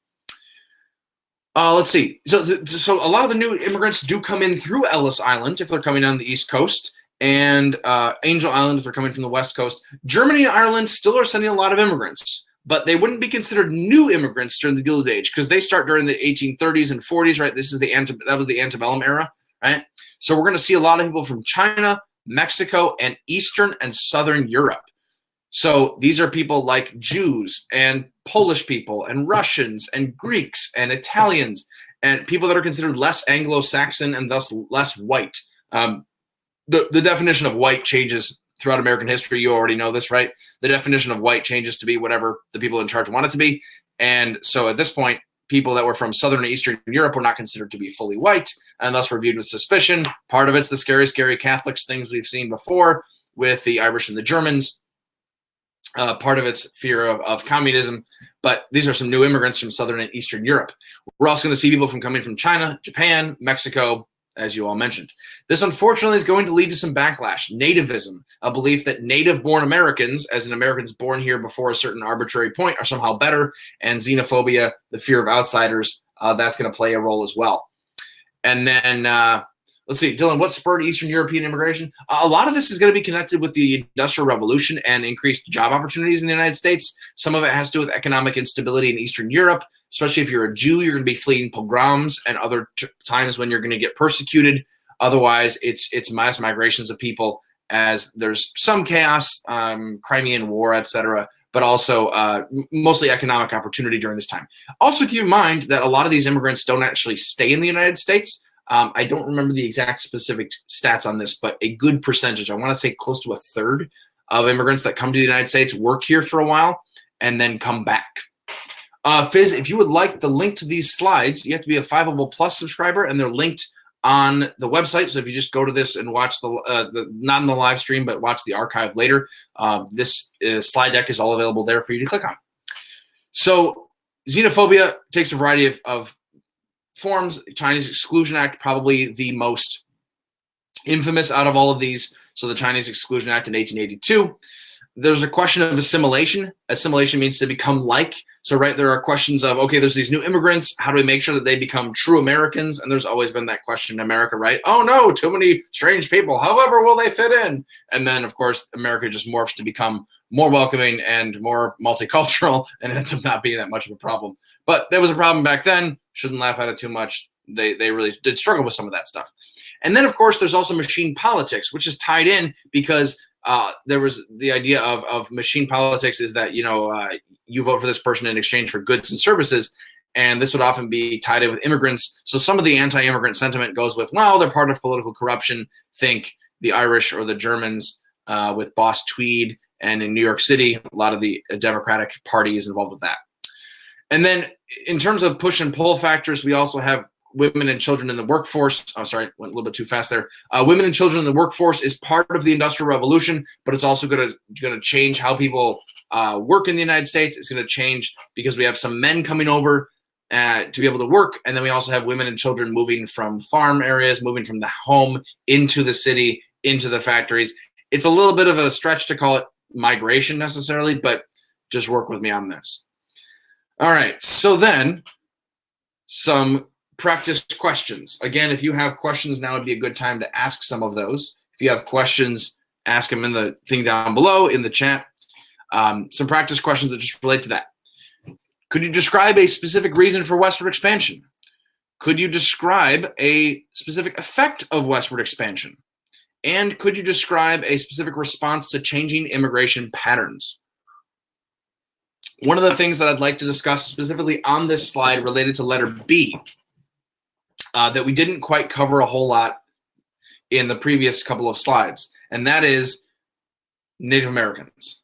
Let's see. So a lot of the new immigrants do come in through Ellis Island if they're coming on the East Coast, and Angel Island if they're coming from the West Coast. Germany and Ireland still are sending a lot of immigrants, but they wouldn't be considered new immigrants during the Gilded Age because they start during the 1830s and 40s, right? This is that was the antebellum era, right? So we're going to see a lot of people from China, Mexico, and Eastern and Southern Europe. So these are people like Jews and Polish people and Russians and Greeks and Italians and people that are considered less Anglo-Saxon and thus less white. The definition of white changes throughout American history. You already know this, right? The definition of white changes to be whatever the people in charge want it to be. And so at this point, people that were from Southern and Eastern Europe were not considered to be fully white and thus were viewed with suspicion. Part of it's the scary Catholics things we've seen before with the Irish and the Germans. Part of it's fear of communism, but these are some new immigrants from Southern and Eastern Europe. We're also going to see people coming from China, Japan, Mexico, as you all mentioned. This, unfortunately, is going to lead to some backlash. Nativism, a belief that native-born Americans, as in Americans born here before a certain arbitrary point, are somehow better, and xenophobia, the fear of outsiders, that's going to play a role as well. And then let's see, Dylan, what spurred Eastern European immigration? A lot of this is going to be connected with the Industrial Revolution and increased job opportunities in the United States. Some of it has to do with economic instability in Eastern Europe, especially if you're a Jew, you're going to be fleeing pogroms and other times when you're going to get persecuted. Otherwise, it's mass migrations of people as there's some chaos, Crimean War, etc., but also mostly economic opportunity during this time. Also keep in mind that a lot of these immigrants don't actually stay in the United States. I don't remember the exact specific stats on this, but a good percentage, I want to say close to a third of immigrants that come to the United States work here for a while and then come back. Fizz, if you would like the link to these slides, you have to be a Fiveable Plus subscriber, and they're linked on the website. So if you just go to this and watch the not in the live stream, but watch the archive later, this slide deck is all available there for you to click on. So xenophobia takes a variety of forms. Chinese Exclusion Act, probably the most infamous out of all of these. So the Chinese Exclusion Act in 1882. There's a question of assimilation. Assimilation means to become like. So, right, there are questions of, okay, there's these new immigrants. How do we make sure that they become true Americans? And there's always been that question in America, right? Oh, no, too many strange people. However will they fit in? And then, of course, America just morphs to become more welcoming and more multicultural, and it ends up not being that much of a problem. But there was a problem back then. Shouldn't laugh at it too much. They really did struggle with some of that stuff. And then, of course, there's also machine politics, which is tied in because there was the idea of machine politics is that, you vote for this person in exchange for goods and services. And this would often be tied in with immigrants. So some of the anti-immigrant sentiment goes with, well, they're part of political corruption. Think the Irish or the Germans with Boss Tweed. And in New York City, a lot of the Democratic Party is involved with that. And then in terms of push and pull factors, we also have women and children in the workforce. Oh, sorry, went a little bit too fast there. Women and children in the workforce is part of the Industrial Revolution, but it's also going to change how people work in the United States. It's going to change because we have some men coming over to be able to work, and then we also have women and children moving from farm areas, moving from the home into the city, into the factories. It's a little bit of a stretch to call it migration necessarily, but just work with me on this. All right, so then some practice questions. Again, if you have questions, now would be a good time to ask some of those. If you have questions, ask them in the thing down below in the chat. Some practice questions that just relate to that. Could you describe a specific reason for westward expansion? Could you describe a specific effect of westward expansion? And could you describe a specific response to changing immigration patterns? One of the things that I'd like to discuss specifically on this slide related to letter B that we didn't quite cover a whole lot in the previous couple of slides, and that is Native Americans.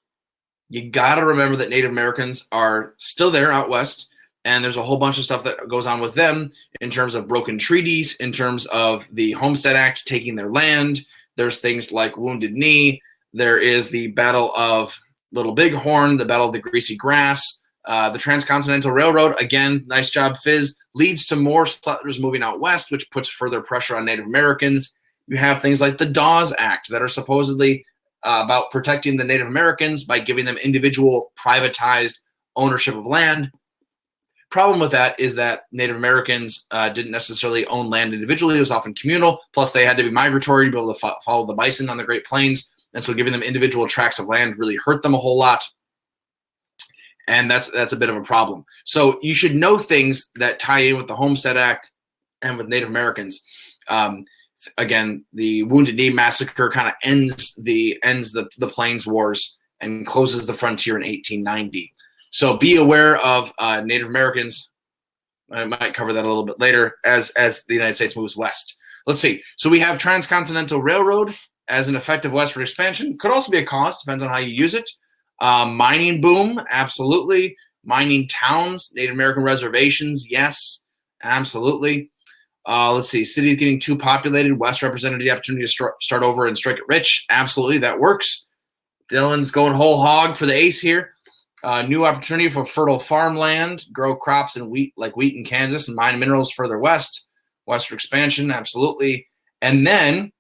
You got to remember that Native Americans are still there out west, and there's a whole bunch of stuff that goes on with them in terms of broken treaties, in terms of the Homestead Act taking their land. There's things like Wounded Knee. There is the Battle of Little Bighorn, the Battle of the Greasy Grass. The Transcontinental Railroad, again, nice job, Fizz, leads to more settlers moving out west, which puts further pressure on Native Americans. You have things like the Dawes Act that are supposedly about protecting the Native Americans by giving them individual privatized ownership of land. Problem with that is that Native Americans didn't necessarily own land individually. It was often communal. Plus, they had to be migratory to be able to follow the bison on the Great Plains. And so giving them individual tracts of land really hurt them a whole lot. And that's a bit of a problem. So you should know things that tie in with the Homestead Act and with Native Americans. Again, the Wounded Knee Massacre kind of ends the Plains Wars and closes the frontier in 1890. So be aware of Native Americans. I might cover that a little bit later as the United States moves west. Let's see. So we have Transcontinental Railroad as an effective westward expansion. Could also be a cause, depends on how you use it. Mining boom, absolutely. Mining towns, Native American reservations, yes, absolutely. Let's see, cities getting too populated. West represented the opportunity to start over and strike it rich. Absolutely, that works. Dylan's going whole hog for the ace here. New opportunity for fertile farmland, grow crops and wheat like wheat in Kansas and mine minerals further west. Westward expansion, absolutely. And then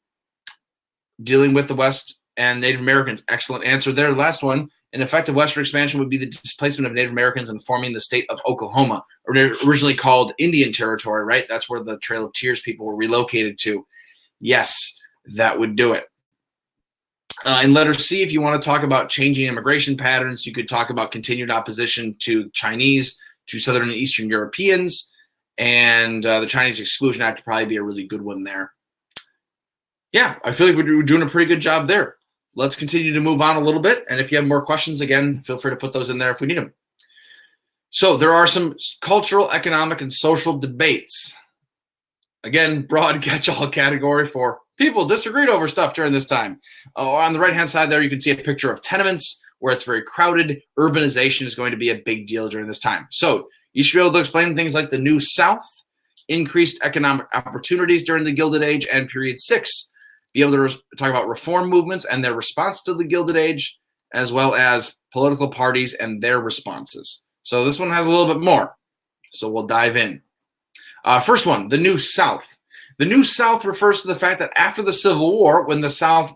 dealing with the West and Native Americans. Excellent answer there. Last one. An effective westward expansion would be the displacement of Native Americans and forming the state of Oklahoma, originally called Indian Territory, right? That's where the Trail of Tears people were relocated to. Yes, that would do it. In letter C, if you want to talk about changing immigration patterns, you could talk about continued opposition to Chinese, to Southern and Eastern Europeans, and the Chinese Exclusion Act would probably be a really good one there. Yeah, I feel like we're doing a pretty good job there. Let's continue to move on a little bit. And if you have more questions, again, feel free to put those in there if we need them. So there are some cultural, economic, and social debates. Again, broad catch-all category for people disagreed over stuff during this time. On the right-hand side there, you can see a picture of tenements where it's very crowded. Urbanization is going to be a big deal during this time. So you should be able to explain things like the New South, increased economic opportunities during the Gilded Age and Period 6, be able to talk about reform movements and their response to the Gilded Age, as well as political parties and their responses. So this one has a little bit more. So we'll dive in. First one, the New South. The New South refers to the fact that after the Civil War, when the South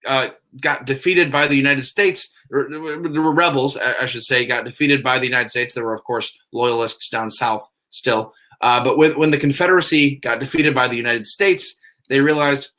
got defeated by the United States, the rebels, I should say, got defeated by the United States. There were, of course, loyalists down south still. But when the Confederacy got defeated by the United States, they realized,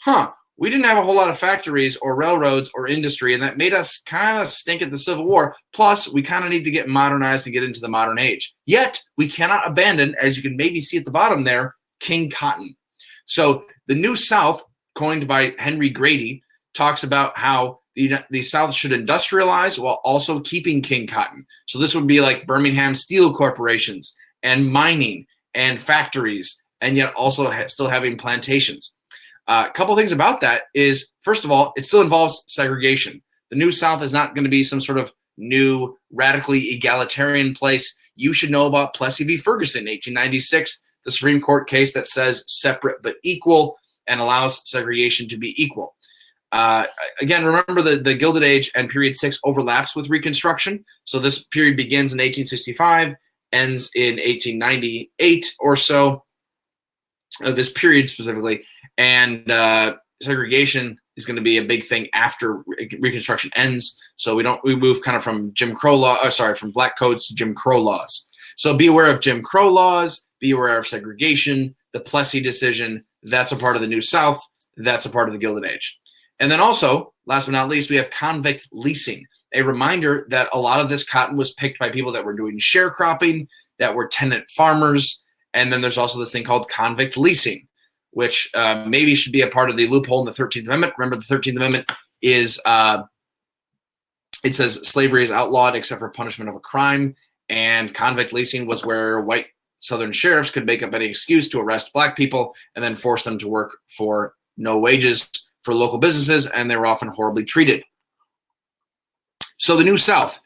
we didn't have a whole lot of factories or railroads or industry, and that made us kind of stink at the Civil War. Plus, we kind of need to get modernized to get into the modern age. Yet, we cannot abandon, as you can maybe see at the bottom there, King Cotton. So the New South, coined by Henry Grady, talks about how the South should industrialize while also keeping King Cotton. So this would be like Birmingham Steel Corporations and mining and factories, and yet also still having plantations. A couple things about that is, first of all, it still involves segregation. The New South is not going to be some sort of new, radically egalitarian place. You should know about Plessy v. Ferguson, 1896. the Supreme Court case that says separate but equal and allows segregation to be equal. Again, remember the Gilded Age and period 6 overlaps with Reconstruction. So this period begins in 1865, ends in 1898 or so, this period specifically. And segregation is going to be a big thing after Reconstruction ends. So we move kind of from from black codes to Jim Crow laws. So be aware of Jim Crow laws, be aware of segregation, the Plessy decision, that's a part of the New South, that's a part of the Gilded Age. And then also, last but not least, we have convict leasing, a reminder that a lot of this cotton was picked by people that were doing sharecropping, that were tenant farmers. And then there's also this thing called convict leasing, which maybe should be a part of the loophole in the 13th Amendment. Remember, the 13th Amendment is, it says slavery is outlawed except for punishment of a crime. And convict leasing was where white Southern sheriffs could make up any excuse to arrest black people and then force them to work for no wages for local businesses, and they were often horribly treated. So the New South,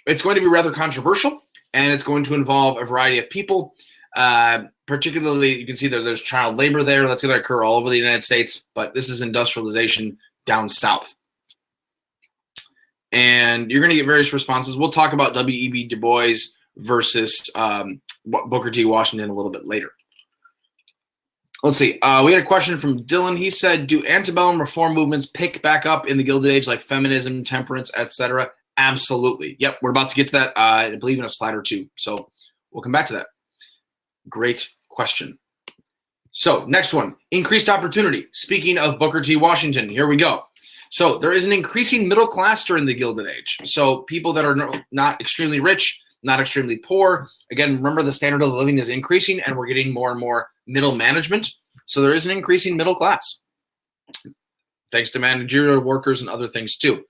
it's going to be rather controversial, and it's going to involve a variety of people. Particularly, you can see there's child labor there. That's going to occur all over the United States, but this is industrialization down south. And you're going to get various responses. We'll talk about W.E.B. Du Bois versus Booker T. Washington a little bit later. Let's see. We had a question from Dylan. He said, do antebellum reform movements pick back up in the Gilded Age, like feminism, temperance, etc.? Absolutely. Yep, we're about to get to that, I believe, in a slide or two. So we'll come back to that. Great question. So next one, increased opportunity. Speaking of Booker T. Washington, here we go. So there is an increasing middle class during the Gilded Age. So people that are not extremely rich, not extremely poor. Again, remember the standard of living is increasing and we're getting more and more middle management. So there is an increasing middle class, thanks to managerial workers and other things too.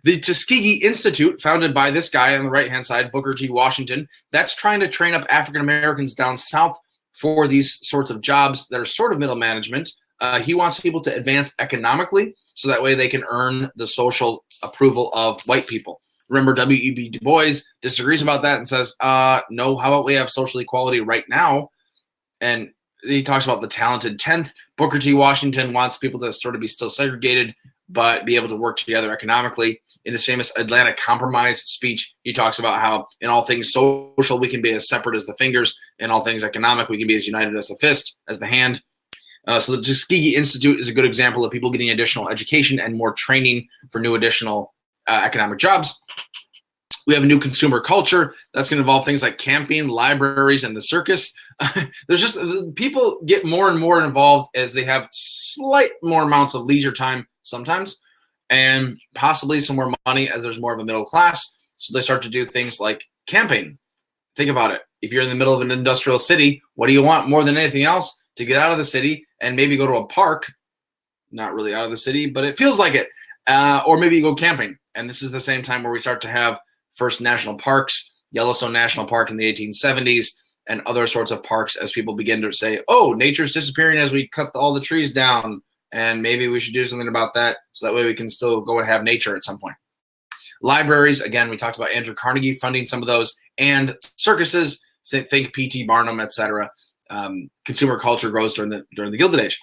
The Tuskegee Institute, founded by this guy on the right-hand side, Booker T. Washington, that's trying to train up African Americans down south for these sorts of jobs that are sort of middle management. He wants people to advance economically so that way they can earn the social approval of white people. Remember, W.E.B. Du Bois disagrees about that and says, no, how about we have social equality right now? And he talks about the talented 10th. Booker T. Washington wants people to sort of be still segregated, but be able to work together economically. In his famous Atlanta Compromise speech, he talks about how in all things social, we can be as separate as the fingers. In all things economic, we can be as united as the fist, as the hand. So the Tuskegee Institute is a good example of people getting additional education and more training for new additional economic jobs. We have a new consumer culture that's going to involve things like camping, libraries, and the circus. There's just people get more and more involved as they have slight more amounts of leisure time sometimes, and possibly some more money as there's more of a middle class. So they start to do things like camping. Think about it. If you're in the middle of an industrial city, what do you want more than anything else? To get out of the city and maybe go to a park. Not really out of the city, but it feels like it. Or maybe you go camping. And this is the same time where we start to have first national parks, Yellowstone National Park in the 1870s, and other sorts of parks as people begin to say, oh, nature's disappearing as we cut all the trees down, and maybe we should do something about that so that way we can still go and have nature at some point. Libraries, again, we talked about Andrew Carnegie funding some of those, and circuses, think P.T. Barnum, etc. Consumer culture grows during the Gilded Age.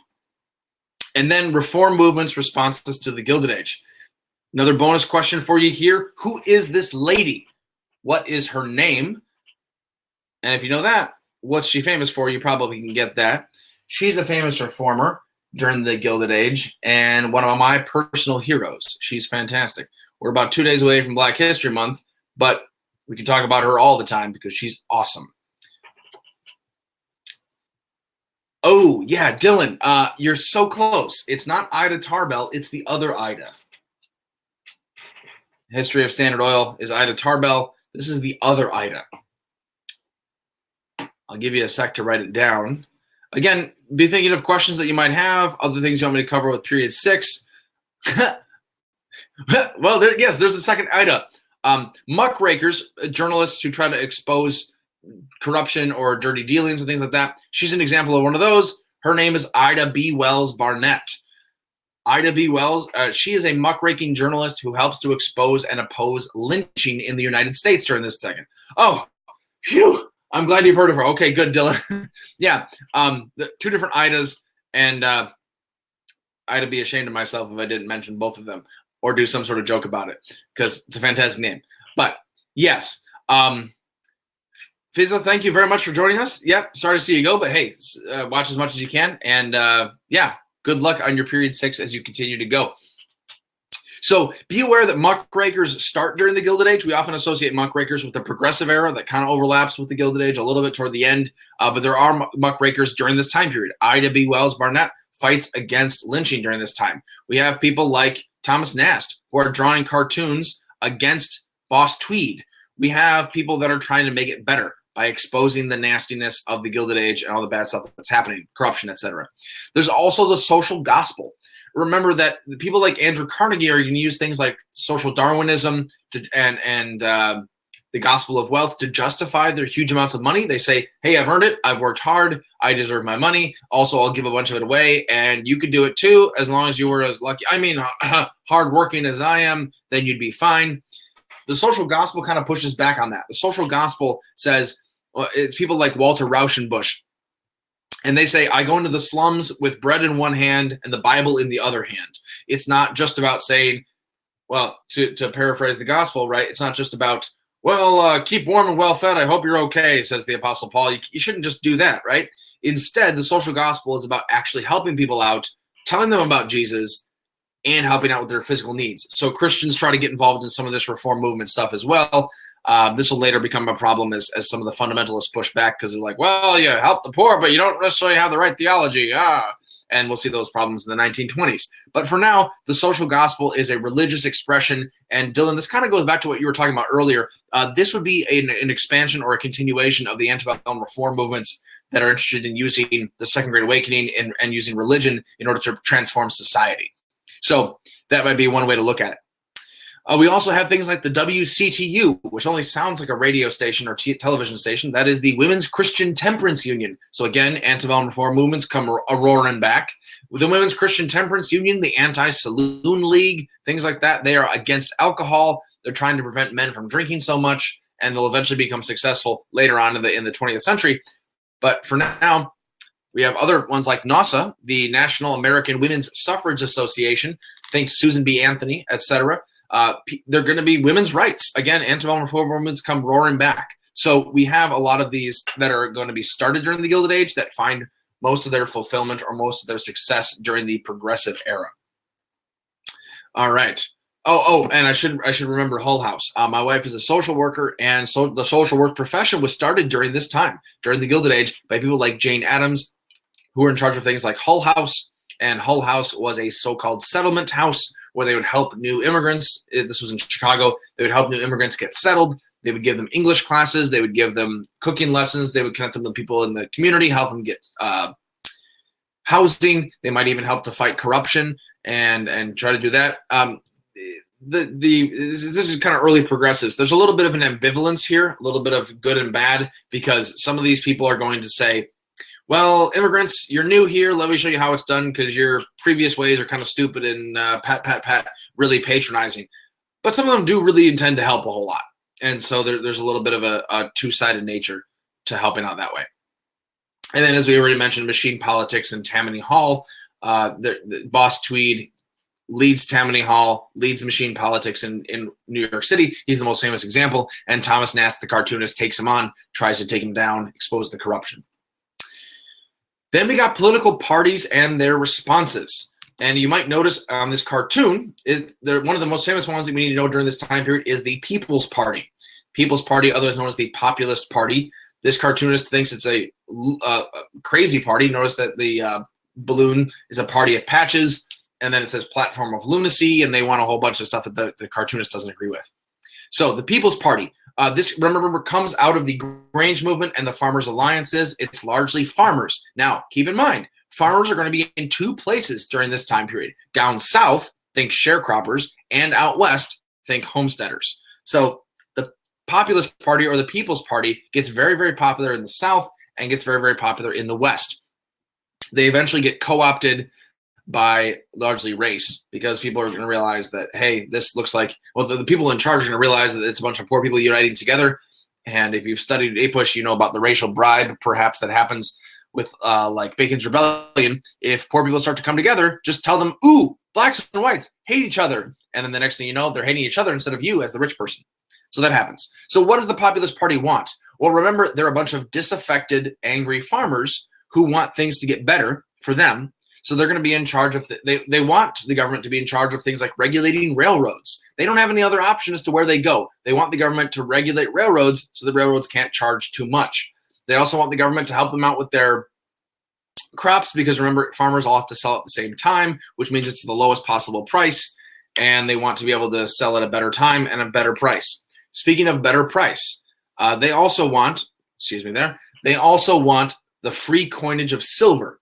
And then reform movements, responses to the Gilded Age. Another bonus question for you here. Who is this lady? What is her name? And if you know that, what's she famous for? You probably can get that. She's a famous reformer during the Gilded Age and one of my personal heroes. She's fantastic. We're about 2 days away from Black History Month, but we can talk about her all the time because she's awesome. Oh, yeah, Dylan, you're so close. It's not Ida Tarbell. It's the other Ida. History of Standard Oil is Ida Tarbell. This is the other Ida. I'll give you a sec to write it down. Again, be thinking of questions that you might have, other things you want me to cover with period 6. Well, there's a second Ida. Muckrakers, journalists who try to expose corruption or dirty dealings and things like that. She's an example of one of those. Her name is Ida B. Wells Barnett. Ida B. Wells, she is a muckraking journalist who helps to expose and oppose lynching in the United States during this second. Oh, phew, I'm glad you've heard of her. Okay, good, Dylan. Yeah, the two different Idas, and I'd be ashamed of myself if I didn't mention both of them or do some sort of joke about it because it's a fantastic name. But yes, Fizza, thank you very much for joining us. Yep, sorry to see you go, but hey, watch as much as you can, and yeah, good luck on your period 6 as you continue to go. So be aware that muckrakers start during the Gilded Age. We often associate muckrakers with the Progressive Era that kind of overlaps with the Gilded Age a little bit toward the end, but there are muckrakers during this time period. Ida B. Wells Barnett fights against lynching during this time. We have people like Thomas Nast who are drawing cartoons against Boss Tweed. We have people that are trying to make it better by exposing the nastiness of the Gilded Age and all the bad stuff that's happening, corruption, etc. There's also the social gospel. Remember that the people like Andrew Carnegie are going to use things like social Darwinism and the gospel of wealth to justify their huge amounts of money. They say, hey, I've earned it. I've worked hard. I deserve my money. Also, I'll give a bunch of it away, and you could do it too as long as you were as lucky. I mean, hardworking as I am, then you'd be fine. The social gospel kind of pushes back on that. The social gospel says, well, it's people like Walter Rauschenbusch. And they say, I go into the slums with bread in one hand and the Bible in the other hand. It's not just about saying, well, to paraphrase the gospel, right? It's not just about, well, keep warm and well fed. I hope you're okay, says the Apostle Paul. You shouldn't just do that, right? Instead, the social gospel is about actually helping people out, telling them about Jesus, and helping out with their physical needs. So Christians try to get involved in some of this reform movement stuff as well. This will later become a problem as some of the fundamentalists push back because they're like, well, you help the poor, but you don't necessarily have the right theology. And we'll see those problems in the 1920s. But for now, the social gospel is a religious expression. And Dylan, this kind of goes back to what you were talking about earlier. This would be an expansion or a continuation of the antebellum reform movements that are interested in using the Second Great Awakening and using religion in order to transform society. So that might be one way to look at it. We also have things like the WCTU, which only sounds like a radio station or television station. That is the Women's Christian Temperance Union. So again, antebellum reform movements come roaring back. With the Women's Christian Temperance Union, the Anti-Saloon League, things like that, they are against alcohol. They're trying to prevent men from drinking so much, and they'll eventually become successful later on in the 20th century. But for now, we have other ones like NAWSA, the National American Women's Suffrage Association. Think Susan B. Anthony, etc. They're going to be women's rights. Again, antebellum reform movements come roaring back. So we have a lot of these that are going to be started during the Gilded Age that find most of their fulfillment or most of their success during the Progressive Era. All right. Oh, and I should remember Hull House. My wife is a social worker, and so the social work profession was started during this time, during the Gilded Age, by people like Jane Addams, who were in charge of things like Hull House. And Hull House was a so-called settlement house where they would help new immigrants. This was in Chicago. They would help new immigrants get settled. They would give them English classes. They would give them cooking lessons. They would connect them with people in the community, help them get housing. They might even help to fight corruption and try to do that. This is kind of early progressives. There's a little bit of an ambivalence here, a little bit of good and bad, because some of these people are going to say, well, immigrants, you're new here. Let me show you how it's done because your previous ways are kind of stupid and pat, really patronizing. But some of them do really intend to help a whole lot. And so there's a little bit of a two-sided nature to helping out that way. And then, as we already mentioned, machine politics and Tammany Hall. The Boss Tweed leads Tammany Hall, leads machine politics in New York City. He's the most famous example. And Thomas Nast, the cartoonist, takes him on, tries to take him down, expose the corruption. Then we got political parties and their responses. And you might notice on this cartoon, one of the most famous ones that we need to know during this time period is the People's Party. People's Party, otherwise known as the Populist Party. This cartoonist thinks it's a crazy party. Notice that the balloon is a party of patches, and then it says platform of lunacy, and they want a whole bunch of stuff that the cartoonist doesn't agree with. So the People's Party. This, remember, comes out of the Grange movement and the Farmers' Alliances. It's largely farmers. Now, keep in mind, farmers are going to be in two places during this time period. Down south, think sharecroppers, and out west, think homesteaders. So the Populist Party or the People's Party gets very, very popular in the south and gets very, very popular in the west. They eventually get co-opted by largely race, because people are going to realize that, hey, this looks like, well, the people in charge are going to realize that it's a bunch of poor people uniting together, And if you've studied APUSH, you know about the racial bribe, perhaps, that happens with like Bacon's Rebellion. If poor people start to come together, just tell them, ooh, blacks and whites hate each other. And then the next thing you know, they're hating each other instead of you as the rich person. So that happens. So what does the Populist Party want? Well, remember, they're a bunch of disaffected, angry farmers who want things to get better for them. So they're going to be in charge of, they want the government to be in charge of things like regulating railroads. They don't have any other option as to where they go. They want the government to regulate railroads so the railroads can't charge too much. They also want the government to help them out with their crops, because remember, farmers all have to sell at the same time, which means it's the lowest possible price, and they want to be able to sell at a better time and a better price. Speaking of better price, they also want, they also want the free coinage of silver.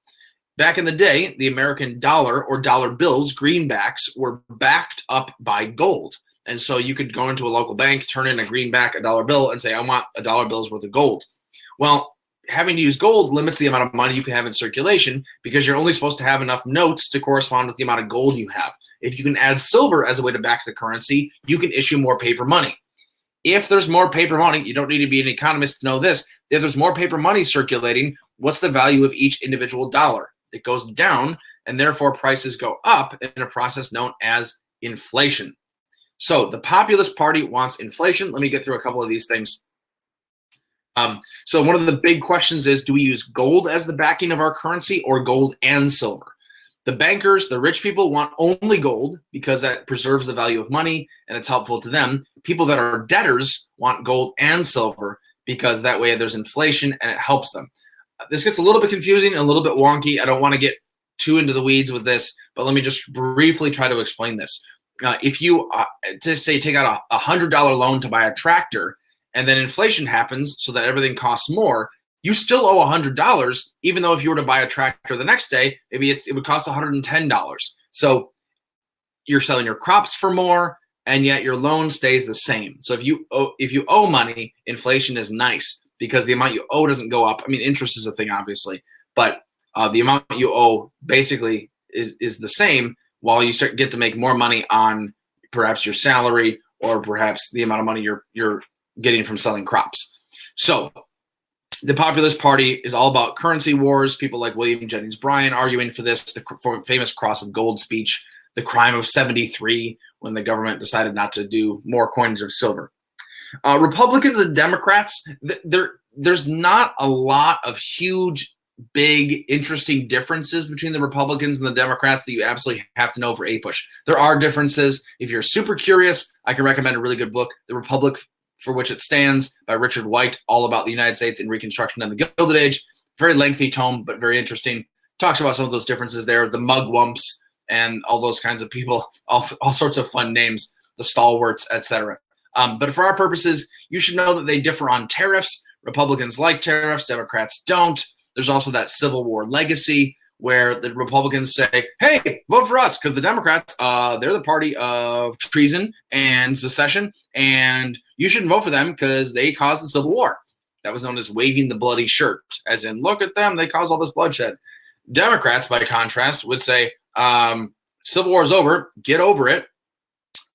Back in the day, the American dollar or dollar bills, greenbacks, were backed up by gold. And so you could go into a local bank, turn in a greenback, a dollar bill, and say, I want a dollar bill's worth of gold. Well, having to use gold limits the amount of money you can have in circulation, because you're only supposed to have enough notes to correspond with the amount of gold you have. If you can add silver as a way to back the currency, you can issue more paper money. If there's more paper money, you don't need to be an economist to know this, if there's more paper money circulating, what's the value of each individual dollar? It goes down, and therefore prices go up in a process known as inflation. So the Populist Party wants inflation. Let me get through a couple of these things. So one of the big questions is, do we use gold as the backing of our currency, or gold and silver? The bankers, the rich people, want only gold because that preserves the value of money and it's helpful to them. People that are debtors want gold and silver because that way there's inflation and it helps them. This gets a little bit confusing and a little bit wonky. I don't want to get too into the weeds with this, but let me just briefly try to explain this. If you, to say, take out a $100 loan to buy a tractor, and then inflation happens so that everything costs more, you still owe $100, even though if you were to buy a tractor the next day, maybe it would cost $110. So you're selling your crops for more, and yet your loan stays the same. So if you owe money, inflation is nice because the amount you owe doesn't go up. I mean, interest is a thing, obviously, but the amount you owe basically is the same, while you get to make more money on perhaps your salary or perhaps the amount of money you're getting from selling crops. So the Populist Party is all about currency wars. People like William Jennings Bryan arguing for this, the famous Cross of Gold speech, the crime of 73, when the government decided not to do more coinage of silver. Republicans and Democrats, there's not a lot of huge, big, interesting differences between the Republicans and the Democrats that you absolutely have to know for APUSH. There are differences. If you're super curious, I can recommend a really good book, The Republic for Which It Stands, by Richard White, all about the United States in Reconstruction and the Gilded Age. Very lengthy tome, but very interesting. Talks about some of those differences there, the mugwumps and all those kinds of people, all sorts of fun names, the stalwarts, etc. But for our purposes, you should know that they differ on tariffs. Republicans like tariffs, Democrats don't. There's also that Civil War legacy where the Republicans say, hey, vote for us, because the Democrats, they're the party of treason and secession, and you shouldn't vote for them because they caused the Civil War. That was known as waving the bloody shirt, as in, look at them, they caused all this bloodshed. Democrats, by contrast, would say, Civil War is over, get over it.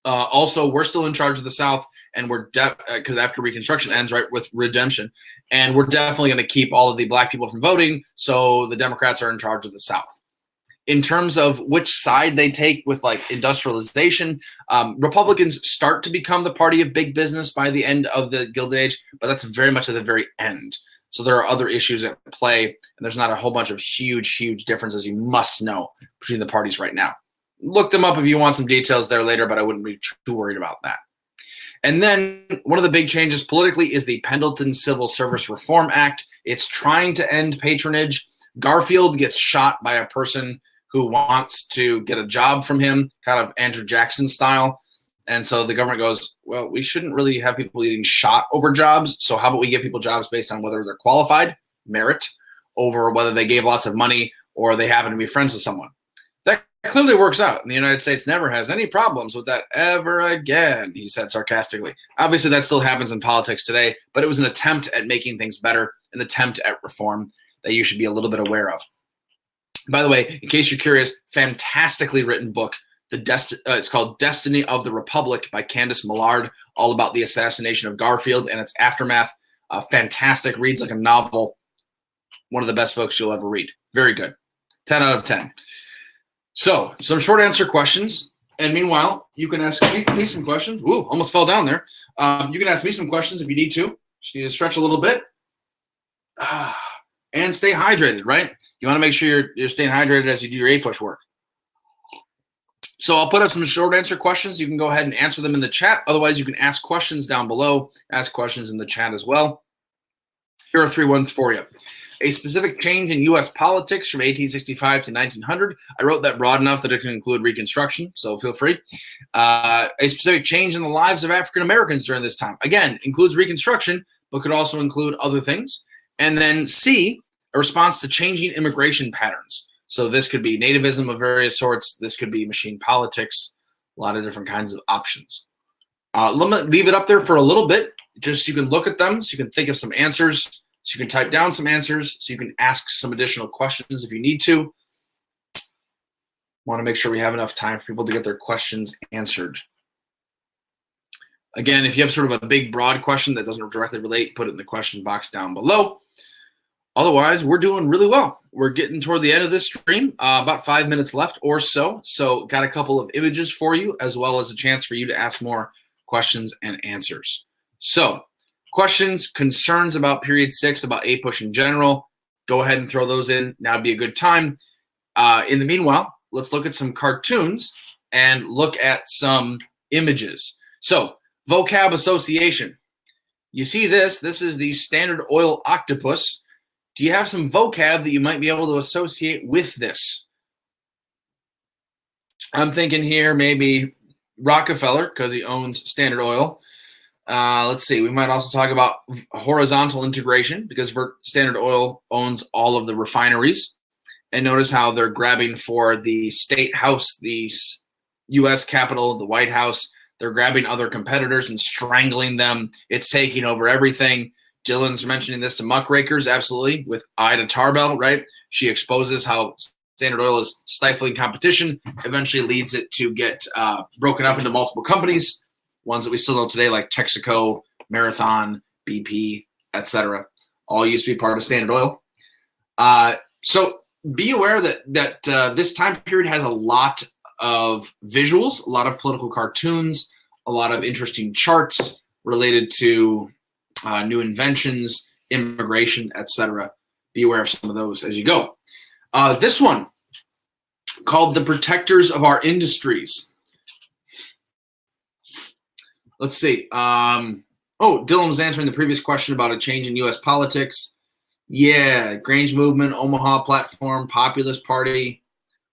Also, we're still in charge of the South, and we're because after Reconstruction ends, right, with redemption, and we're definitely going to keep all of the black people from voting, so the Democrats are in charge of the South. In terms of which side they take with like industrialization, Republicans start to become the party of big business by the end of the Gilded Age, but that's very much at the very end. So there are other issues at play, and there's not a whole bunch of huge differences you must know between the parties right now. Look them up if you want some details there later, but I wouldn't be too worried about that. And then one of the big changes politically is the Pendleton Civil Service Reform Act. It's trying to end patronage. Garfield gets shot by a person who wants to get a job from him, kind of Andrew Jackson style. And so the government goes, well, we shouldn't really have people getting shot over jobs. So how about we give people jobs based on whether they're qualified, merit, over whether they gave lots of money or they happen to be friends with someone. That clearly works out, and the United States never has any problems with that ever again, he said sarcastically. Obviously, that still happens in politics today, but it was an attempt at making things better, an attempt at reform that you should be a little bit aware of. By the way, in case you're curious, fantastically written book It's called Destiny of the Republic by Candace Millard, all about the assassination of Garfield and its aftermath. Fantastic, reads like a novel. One of the best books you'll ever read. Very good. 10 out of 10. So, some short answer questions. And meanwhile, you can ask me some questions. Ooh, almost fell down there. You can ask me some questions if you need to. Just need to stretch a little bit. And stay hydrated, right? You want to make sure you're staying hydrated as you do your A-push work. So I'll put up some short answer questions. You can go ahead and answer them in the chat. Otherwise, you can ask questions down below. Ask questions in the chat as well. Here are 3 ones for you. A specific change in U.S. politics from 1865 to 1900. I wrote that broad enough that it can include Reconstruction, so feel free. A specific change in the lives of African Americans during this time. Again, includes Reconstruction, but could also include other things. And then C, a response to changing immigration patterns. So this could be nativism of various sorts. This could be machine politics, a lot of different kinds of options. Let me leave it up there for a little bit, just so you can look at them, so you can think of some answers. So you can type down some answers, so you can ask some additional questions if you need to. Want to make sure we have enough time for people to get their questions answered. Again, if you have sort of a big, broad question that doesn't directly relate, put it in the question box down below. Otherwise, we're doing really well. We're getting toward the end of this stream, about 5 minutes left or so. So got a couple of images for you, as well as a chance for you to ask more questions and answers. So, questions, concerns about period 6, about A-push in general, go ahead and throw those in. Now would be a good time. In the meanwhile, let's look at some cartoons and look at some images. So, vocab association. You see this. This is the Standard Oil octopus. Do you have some vocab that you might be able to associate with this? I'm thinking here maybe Rockefeller, because he owns Standard Oil. Let's see. We might also talk about horizontal integration, because Standard Oil owns all of the refineries. And notice how they're grabbing for the state house, the U.S. Capitol, the White House. They're grabbing other competitors and strangling them. It's taking over everything. Dylan's mentioning this to muckrakers, absolutely, with Ida Tarbell, right? She exposes how Standard Oil is stifling competition, eventually leads it to get broken up into multiple companies. Ones that we still know today, like Texaco, Marathon, BP, etc., all used to be part of Standard Oil. So be aware that this time period has a lot of visuals, a lot of political cartoons, a lot of interesting charts related to new inventions, immigration, etc. Be aware of some of those as you go. This one, called The Protectors of Our Industries. Let's see. Dylan was answering the previous question about a change in U.S. politics. Yeah, Grange Movement, Omaha Platform, Populist Party,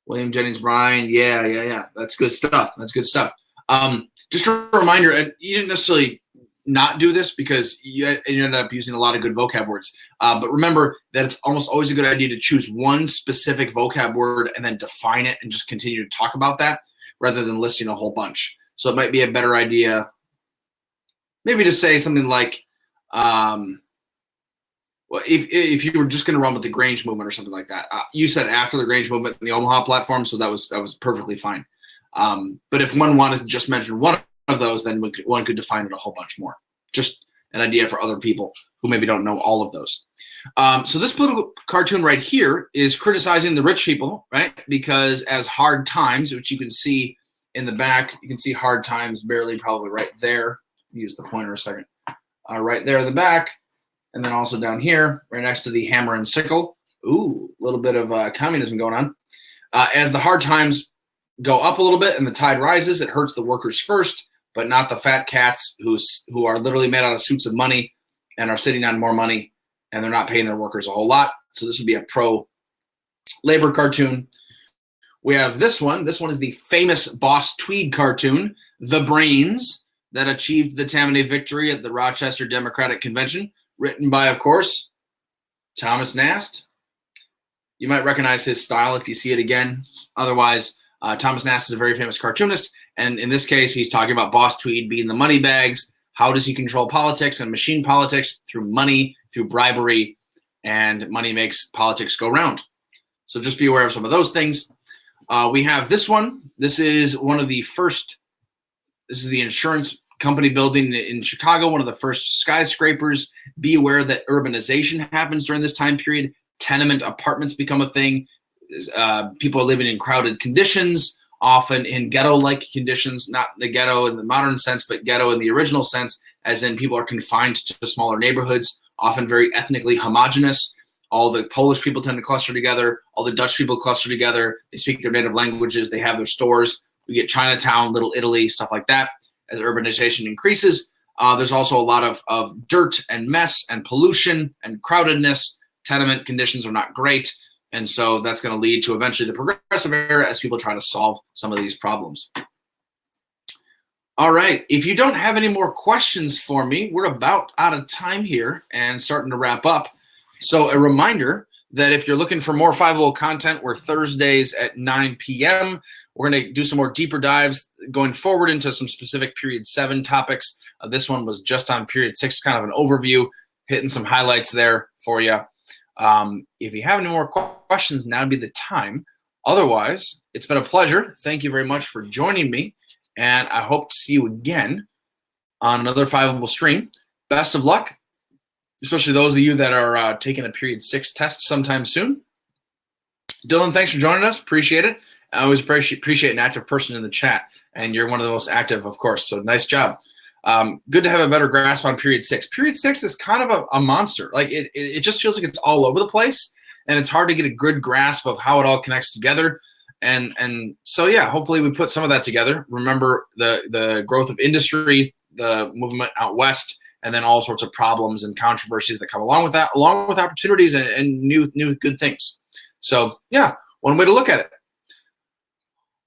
William Jennings Bryan. Yeah. That's good stuff. Just a reminder, and you didn't necessarily not do this because you ended up using a lot of good vocab words. But remember that it's almost always a good idea to choose one specific vocab word and then define it and just continue to talk about that rather than listing a whole bunch. So it might be a better idea maybe to say something like, well, if you were just going to run with the Grange Movement or something like that, you said after the Grange Movement and the Omaha Platform, so that was perfectly fine. But if one wanted to just mention one of those, then one could define it a whole bunch more. Just an idea for other people who maybe don't know all of those. So this political cartoon right here is criticizing the rich people, right? Because as hard times, which you can see in the back, you can see hard times barely probably right there. Use the pointer a second. Right there in the back. And then also down here, right next to the hammer and sickle. Ooh, a little bit of communism going on. As the hard times go up a little bit and the tide rises, it hurts the workers first, but not the fat cats who are literally made out of suits of money and are sitting on more money, and they're not paying their workers a whole lot. So this would be a pro-labor cartoon. We have this one. This one is the famous Boss Tweed cartoon, The Brains, that achieved the Tammany victory at the Rochester Democratic Convention, written by, of course, Thomas Nast. You might recognize his style if you see it again. Otherwise, Thomas Nast is a very famous cartoonist, and in this case, he's talking about Boss Tweed being the money bags. How does he control politics and machine politics? Through money, through bribery, and money makes politics go round. So just be aware of some of those things. We have this one. This is one of the first. This is the insurance company building in Chicago, one of the first skyscrapers. Be aware that urbanization happens during this time period. Tenement apartments become a thing. People are living in crowded conditions, often in ghetto-like conditions, not the ghetto in the modern sense, but ghetto in the original sense, as in people are confined to smaller neighborhoods, often very ethnically homogenous. All the Polish people tend to cluster together. All the Dutch people cluster together. They speak their native languages. They have their stores. We get Chinatown, Little Italy, stuff like that. As urbanization increases, there's also a lot of dirt and mess and pollution and crowdedness. Tenement conditions are not great. And so that's going to lead to eventually the progressive era as people try to solve some of these problems. All right. If you don't have any more questions for me, we're about out of time here and starting to wrap up. So a reminder that if you're looking for more Fiveable content, we're Thursdays at 9 p.m. We're going to do some more deeper dives going forward into some specific period 7 topics. This one was just on period 6, kind of an overview, hitting some highlights there for you. If you have any more questions, now would be the time. Otherwise, it's been a pleasure. Thank you very much for joining me, and I hope to see you again on another Fiveable stream. Best of luck, especially those of you that are taking a period 6 test sometime soon. Dylan, thanks for joining us. Appreciate it. I always appreciate an active person in the chat, and you're one of the most active, of course, so nice job. Good to have a better grasp on period 6. Period 6 is kind of a monster. Like it just feels like it's all over the place, and it's hard to get a good grasp of how it all connects together. And so, yeah, hopefully we put some of that together. Remember the growth of industry, the movement out west, and then all sorts of problems and controversies that come along with that, along with opportunities and new good things. So, yeah, one way to look at it.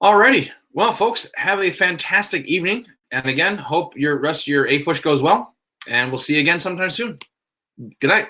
Alrighty. Well, folks, have a fantastic evening. And again, hope your rest of your A push goes well. And we'll see you again sometime soon. Good night.